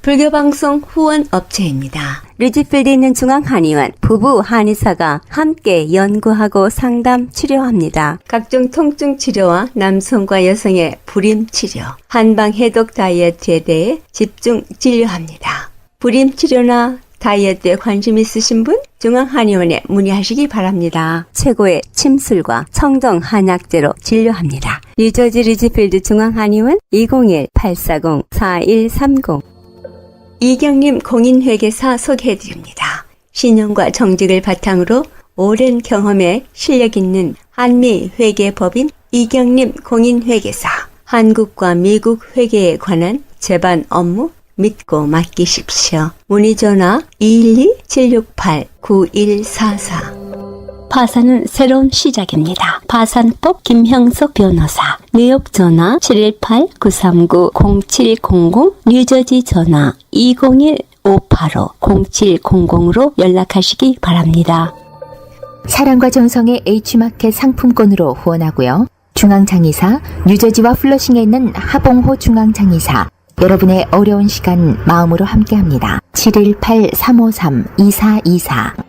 불교방송 후원업체입니다. 류지필드에 있는 중앙한의원 부부 한의사가 함께 연구하고 상담 치료합니다. 각종 통증 치료와 남성과 여성의 불임 치료, 한방 해독 다이어트에 대해 집중 진료합니다. 불임 치료나 다이어트에 관심 있으신 분 중앙한의원에 문의하시기 바랍니다. 최고의 침술과 청정 한약재로 진료합니다. 뉴저지 류지필드 중앙한의원 201-840-4130 이경림 공인회계사 소개해드립니다. 신용과 정직을 바탕으로 오랜 경험에 실력 있는 한미회계법인 이경림 공인회계사. 한국과 미국 회계에 관한 제반 업무 믿고 맡기십시오. 문의전화 212-768-9144. 파산은 새로운 시작입니다. 파산법 김형석 변호사. 뉴욕 전화 718-939-0700 뉴저지 전화 201-585-0700으로 연락하시기 바랍니다. 사랑과 정성의 H마켓 상품권으로 후원하고요. 중앙장의사 뉴저지와 플러싱에 있는 하봉호 중앙장의사 여러분의 어려운 시간 마음으로 함께합니다. 718-353-2424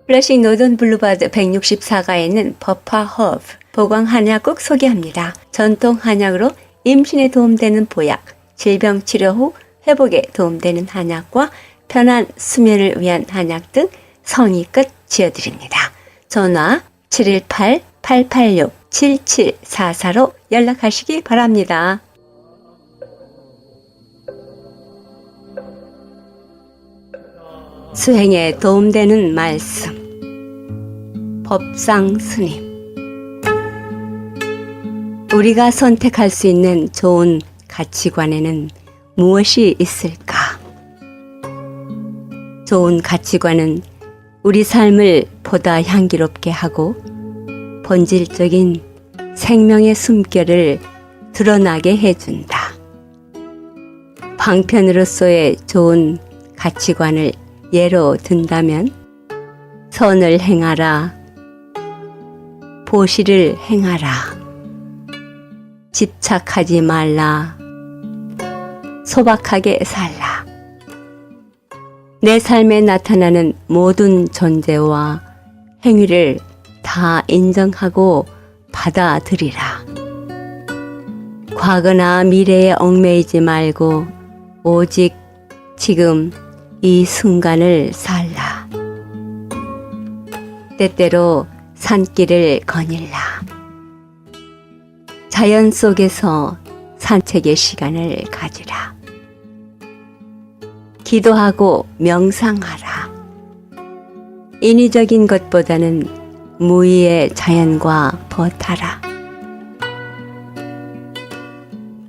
플러싱 노던 블루바드 164가에 있는 버파 허브 보광 한약국 소개합니다. 전통 한약으로 임신에 도움되는 보약, 질병 치료 후 회복에 도움되는 한약과 편한 수면을 위한 한약 등 성의껏 지어드립니다. 전화 718-886-7744로 연락하시기 바랍니다. 수행에 도움되는 말씀. 법상 스님. 우리가 선택할 수 있는 좋은 가치관에는 무엇이 있을까? 좋은 가치관은 우리 삶을 보다 향기롭게 하고 본질적인 생명의 숨결을 드러나게 해준다. 방편으로서의 좋은 가치관을 예로 든다면 선을 행하라, 보시를 행하라, 집착하지 말라, 소박하게 살라. 내 삶에 나타나는 모든 존재와 행위를 다 인정하고 받아들이라. 과거나 미래에 얽매이지 말고 오직 지금 이 순간을 살라. 때때로 산길을 거닐라. 자연 속에서 산책의 시간을 가지라. 기도하고 명상하라. 인위적인 것보다는 무의의 자연과 버타라.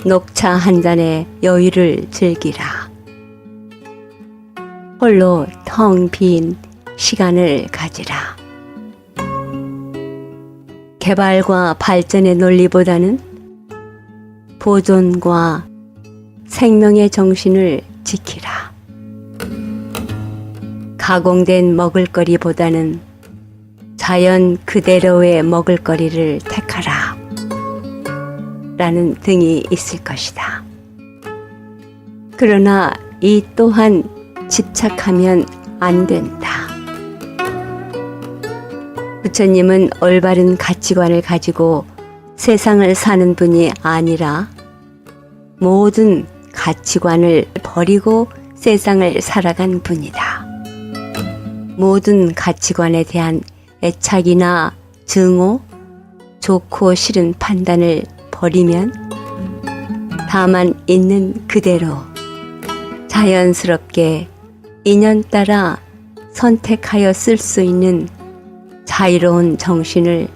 녹차 한 잔에 여유를 즐기라. 홀로 텅 빈 시간을 가지라. 개발과 발전의 논리보다는 보존과 생명의 정신을 지키라. 가공된 먹을거리보다는 자연 그대로의 먹을거리를 택하라. 라는 등이 있을 것이다. 그러나 이 또한 집착하면 안 된다. 부처님은 올바른 가치관을 가지고 세상을 사는 분이 아니라 모든 가치관을 버리고 세상을 살아간 분이다. 모든 가치관에 대한 애착이나 증오, 좋고 싫은 판단을 버리면 다만 있는 그대로 자연스럽게 인연 따라 선택하여 쓸 수 있는 자유로운 정신을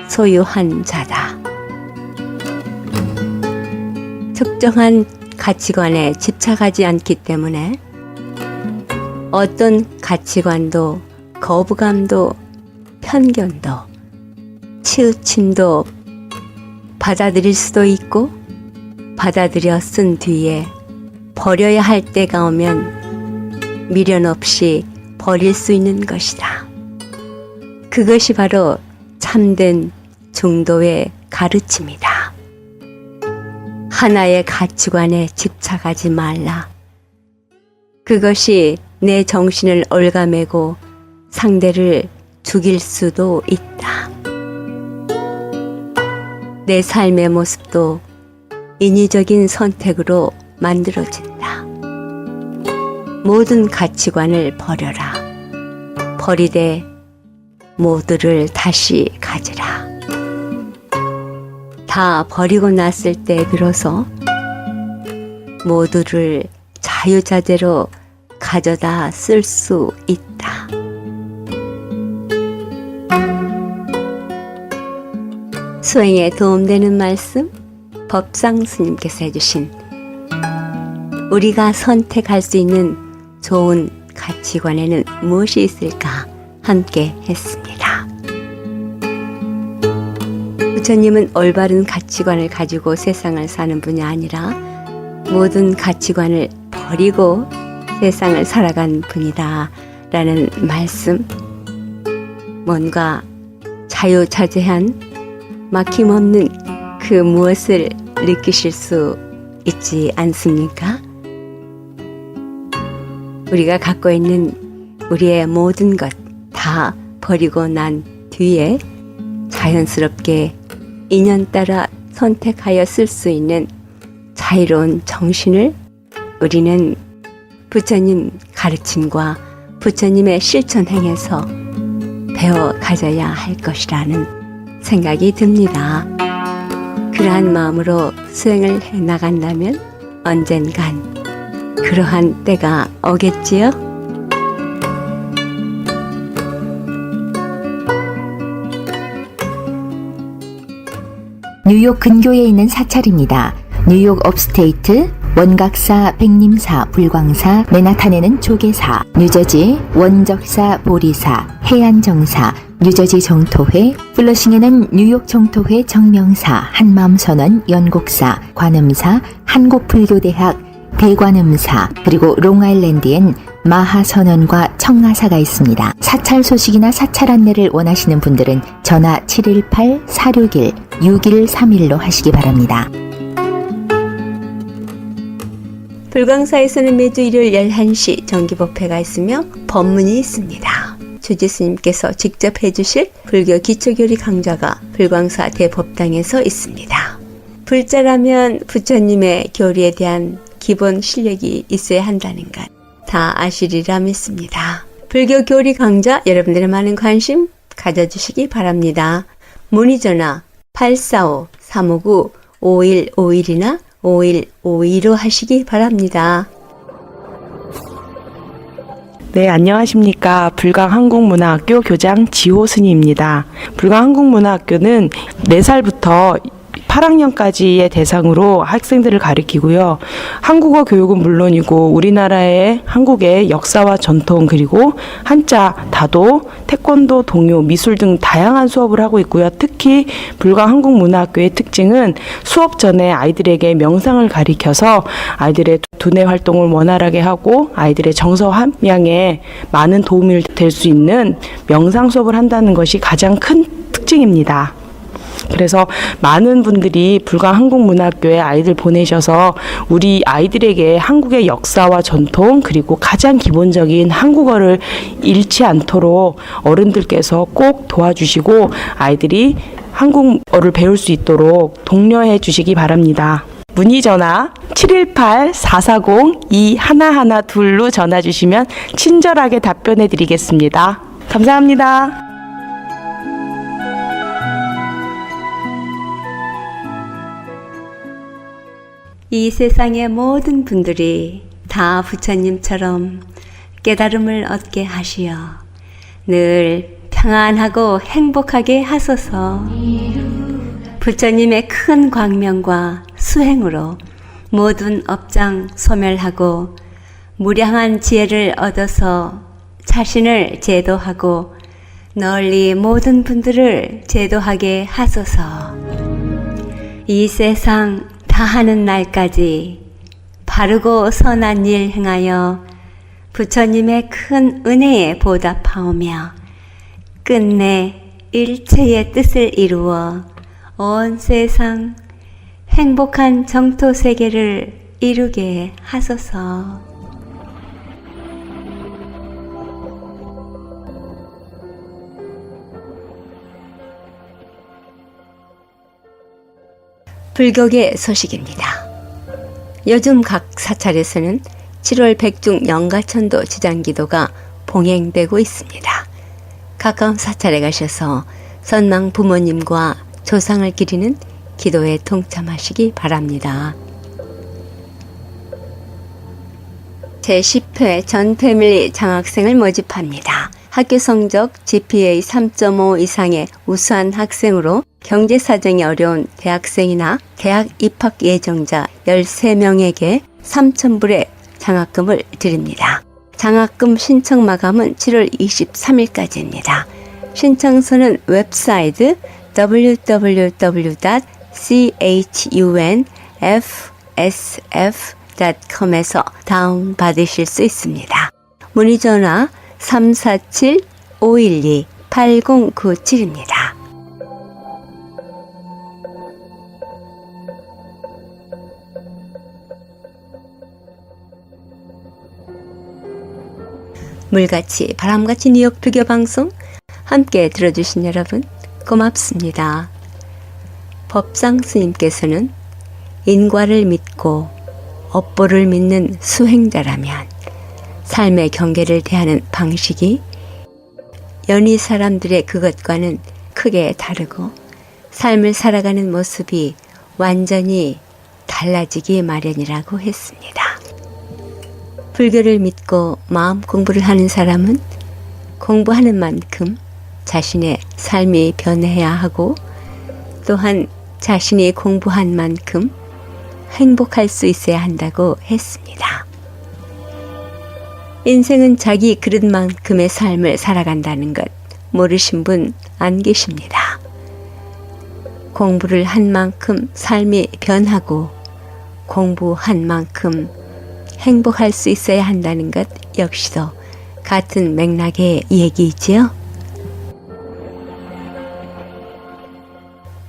소유한 자다. 특정한 가치관에 집착하지 않기 때문에 어떤 가치관도 거부감도 편견도 치우침도 받아들일 수도 있고 받아들여 쓴 뒤에 버려야 할 때가 오면 미련 없이 버릴 수 있는 것이다. 그것이 바로 참된 중도의 가르침이다. 하나의 가치관에 집착하지 말라. 그것이 내 정신을 올가매고 상대를 죽일 수도 있다. 내 삶의 모습도 인위적인 선택으로 만들어진다. 모든 가치관을 버려라. 버리되 모두를 다시 가지라. 다 버리고 났을 때 비로소 모두를 자유자재로 가져다 쓸 수 있다. 수행에 도움되는 말씀, 법상 스님께서 해주신 우리가 선택할 수 있는 좋은 가치관에는 무엇이 있을까 함께 했습니다. 부처님은 올바른 가치관을 가지고 세상을 사는 분이 아니라 모든 가치관을 버리고 세상을 살아간 분이다 라는 말씀, 뭔가 자유자재한 막힘없는 그 무엇을 느끼실 수 있지 않습니까? 우리가 갖고 있는 우리의 모든 것 다 버리고 난 뒤에 자연스럽게 인연 따라 선택하여 쓸 수 있는 자유로운 정신을 우리는 부처님 가르침과 부처님의 실천 행에서 배워 가져야 할 것이라는 생각이 듭니다. 그러한 마음으로 수행을 해 나간다면 언젠간 그러한 때가 오겠지요? 뉴욕 근교에 있는 사찰입니다. 뉴욕 업스테이트, 원각사, 백림사, 불광사, 맨하탄에는 조계사, 뉴저지, 원적사, 보리사, 해안정사, 뉴저지 정토회, 플러싱에는 뉴욕 정토회 정명사, 한마음선언 연곡사, 관음사, 한국불교대학 대관음사, 그리고 롱아일랜드엔 마하선언과 청하사가 있습니다. 사찰 소식이나 사찰 안내를 원하시는 분들은 전화 718-461-6131로 하시기 바랍니다. 불광사에서는 매주 일요일 11시 정기법회가 있으며 법문이 있습니다. 주지스님께서 직접 해주실 불교 기초교리 강좌가 불광사 대법당에서 있습니다. 불자라면 부처님의 교리에 대한 기본 실력이 있어야 한다는 것 다 아시리라 믿습니다. 불교 교리 강좌 여러분들의 많은 관심 가져주시기 바랍니다. 문의 전화 845-359-5151이나 5152로 하시기 바랍니다. 네, 안녕하십니까. 불광한국문화학교 교장 지호순이입니다. 불광한국문화학교는 4살부터 8학년까지의 대상으로 학생들을 가리키고요. 한국어 교육은 물론이고 우리나라의 한국의 역사와 전통 그리고 한자, 다도, 태권도, 동요, 미술 등 다양한 수업을 하고 있고요. 특히 불광한국문화학교의 특징은 수업 전에 아이들에게 명상을 가리켜서 아이들의 두뇌 활동을 원활하게 하고 아이들의 정서 함양에 많은 도움이 될 수 있는 명상 수업을 한다는 것이 가장 큰 특징입니다. 그래서 많은 분들이 불광한국문학교에 아이들 보내셔서 우리 아이들에게 한국의 역사와 전통 그리고 가장 기본적인 한국어를 잃지 않도록 어른들께서 꼭 도와주시고 아이들이 한국어를 배울 수 있도록 독려해 주시기 바랍니다. 문의 전화 718-440-2112로 전화 주시면 친절하게 답변해 드리겠습니다. 감사합니다. 이 세상의 모든 분들이 다 부처님처럼 깨달음을 얻게 하시어 늘 평안하고 행복하게 하소서. 부처님의 큰 광명과 수행으로 모든 업장 소멸하고 무량한 지혜를 얻어서 자신을 제도하고 널리 모든 분들을 제도하게 하소서. 이 세상 다하는 날까지 바르고 선한 일 행하여 부처님의 큰 은혜에 보답하오며 끝내 일체의 뜻을 이루어 온 세상 행복한 정토 세계를 이루게 하소서. 불교계 소식입니다. 요즘 각 사찰에서는 7월 백중 영가천도 지장기도가 봉행되고 있습니다. 가까운 사찰에 가셔서 선망 부모님과 조상을 기리는 기도에 동참하시기 바랍니다. 제10회 전 패밀리 장학생을 모집합니다. 학교 성적 GPA 3.5 이상의 우수한 학생으로 경제 사정이 어려운 대학생이나 대학 입학 예정자 13명에게 3,000불의 장학금을 드립니다. 장학금 신청 마감은 7월 23일까지입니다. 신청서는 웹사이트 www.chunfsf.com에서 다운받으실 수 있습니다. 문의 전화 347-512-8097입니다. 물같이 바람같이 뉴욕 불교 방송 함께 들어주신 여러분 고맙습니다. 법상 스님께서는 인과를 믿고 업보를 믿는 수행자라면 삶의 경계를 대하는 방식이 연희 사람들의 그것과는 크게 다르고 삶을 살아가는 모습이 완전히 달라지기 마련이라고 했습니다. 불교를 믿고 마음 공부를 하는 사람은 공부하는 만큼 자신의 삶이 변해야 하고 또한 자신이 공부한 만큼 행복할 수 있어야 한다고 했습니다. 인생은 자기 그릇만큼의 삶을 살아간다는 것 모르신 분 안 계십니다. 공부를 한 만큼 삶이 변하고 공부한 만큼 행복할 수 있어야 한다는 것 역시도 같은 맥락의 얘기이지요.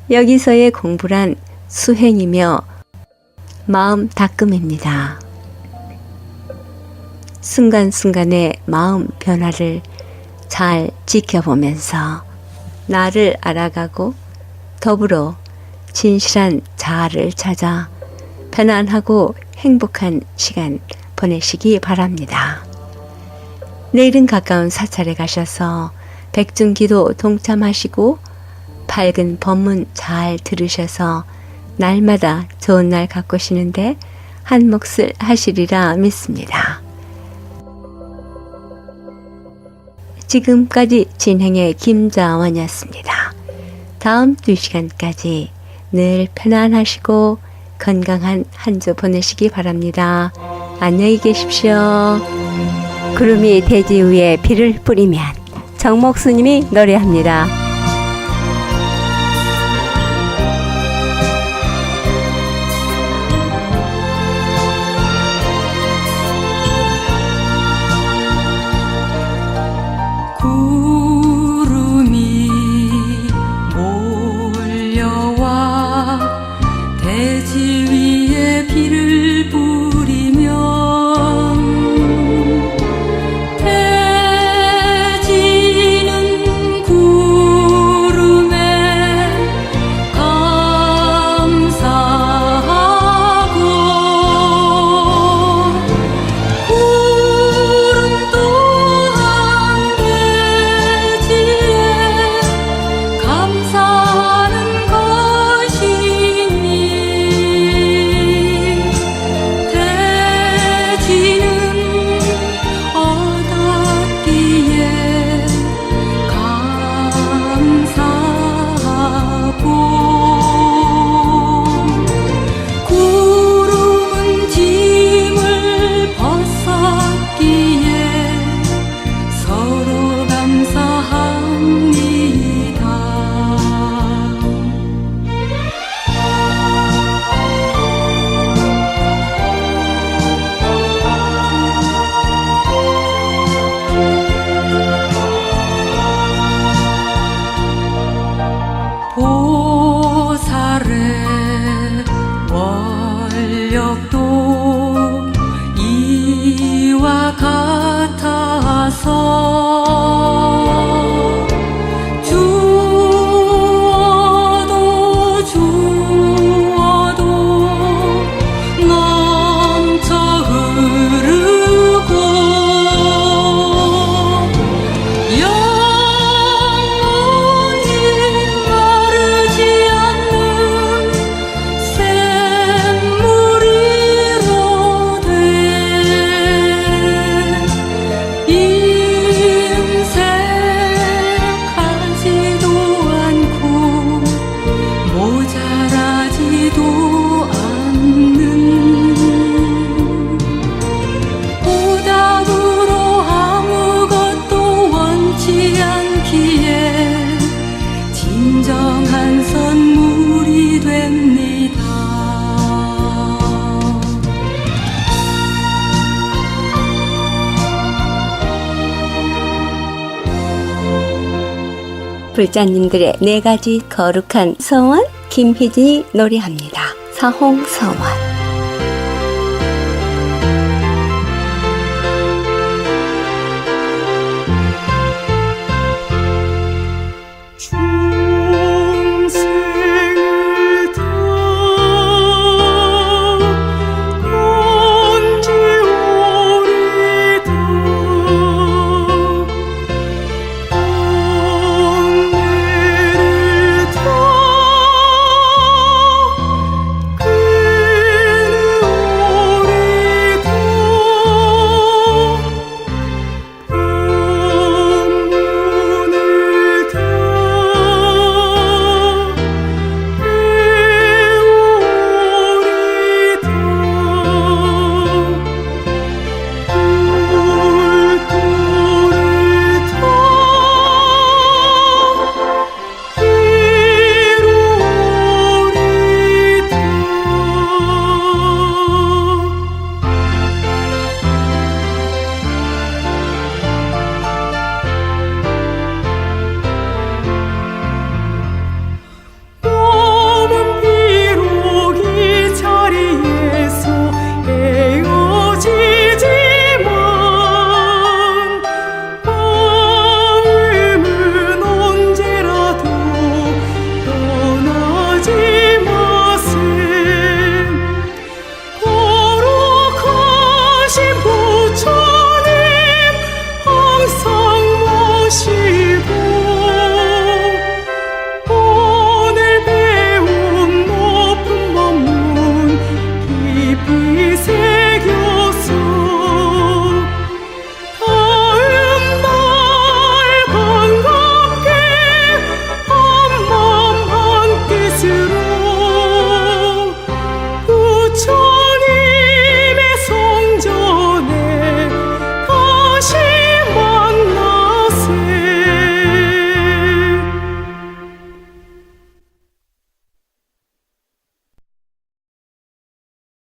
여기서의 공부란 수행이며 마음 닦음입니다. 순간순간의 마음 변화를 잘 지켜보면서 나를 알아가고 더불어 진실한 자아를 찾아 편안하고 행복한 시간 보내시기 바랍니다. 내일은 가까운 사찰에 가셔서 백중기도 동참하시고 밝은 법문 잘 들으셔서 날마다 좋은 날 가꾸시는데 한 몫을 하시리라 믿습니다. 지금까지 진행의 김자원이었습니다. 다음 2시간까지 늘 편안하시고 건강한 한 주 보내시기 바랍니다. 안녕히 계십시오. 구름이 대지 위에 비를 뿌리면 정목스님이 노래합니다. 구름이 몰려와 대지 위에 비를 뿌리면 대지는 구름에 감사하고 구름 또한 대지에 감사하는 것이니 대지는 얻었기에 감사하고 구름은 짐을 벗었기에 서로 감사합니다. 보살의 원력도 이와 같아서 주어도 넘쳐 흐르고 영원히 마르지 않는 샘물이로 된 인색하지도 않고 모자라지도 않는 보답으로 아무것도 원치 않기에 진정한 선물이 됩니다. 불자님들의 4가지 거룩한 서원 김희진이 노래합니다. 사홍서원.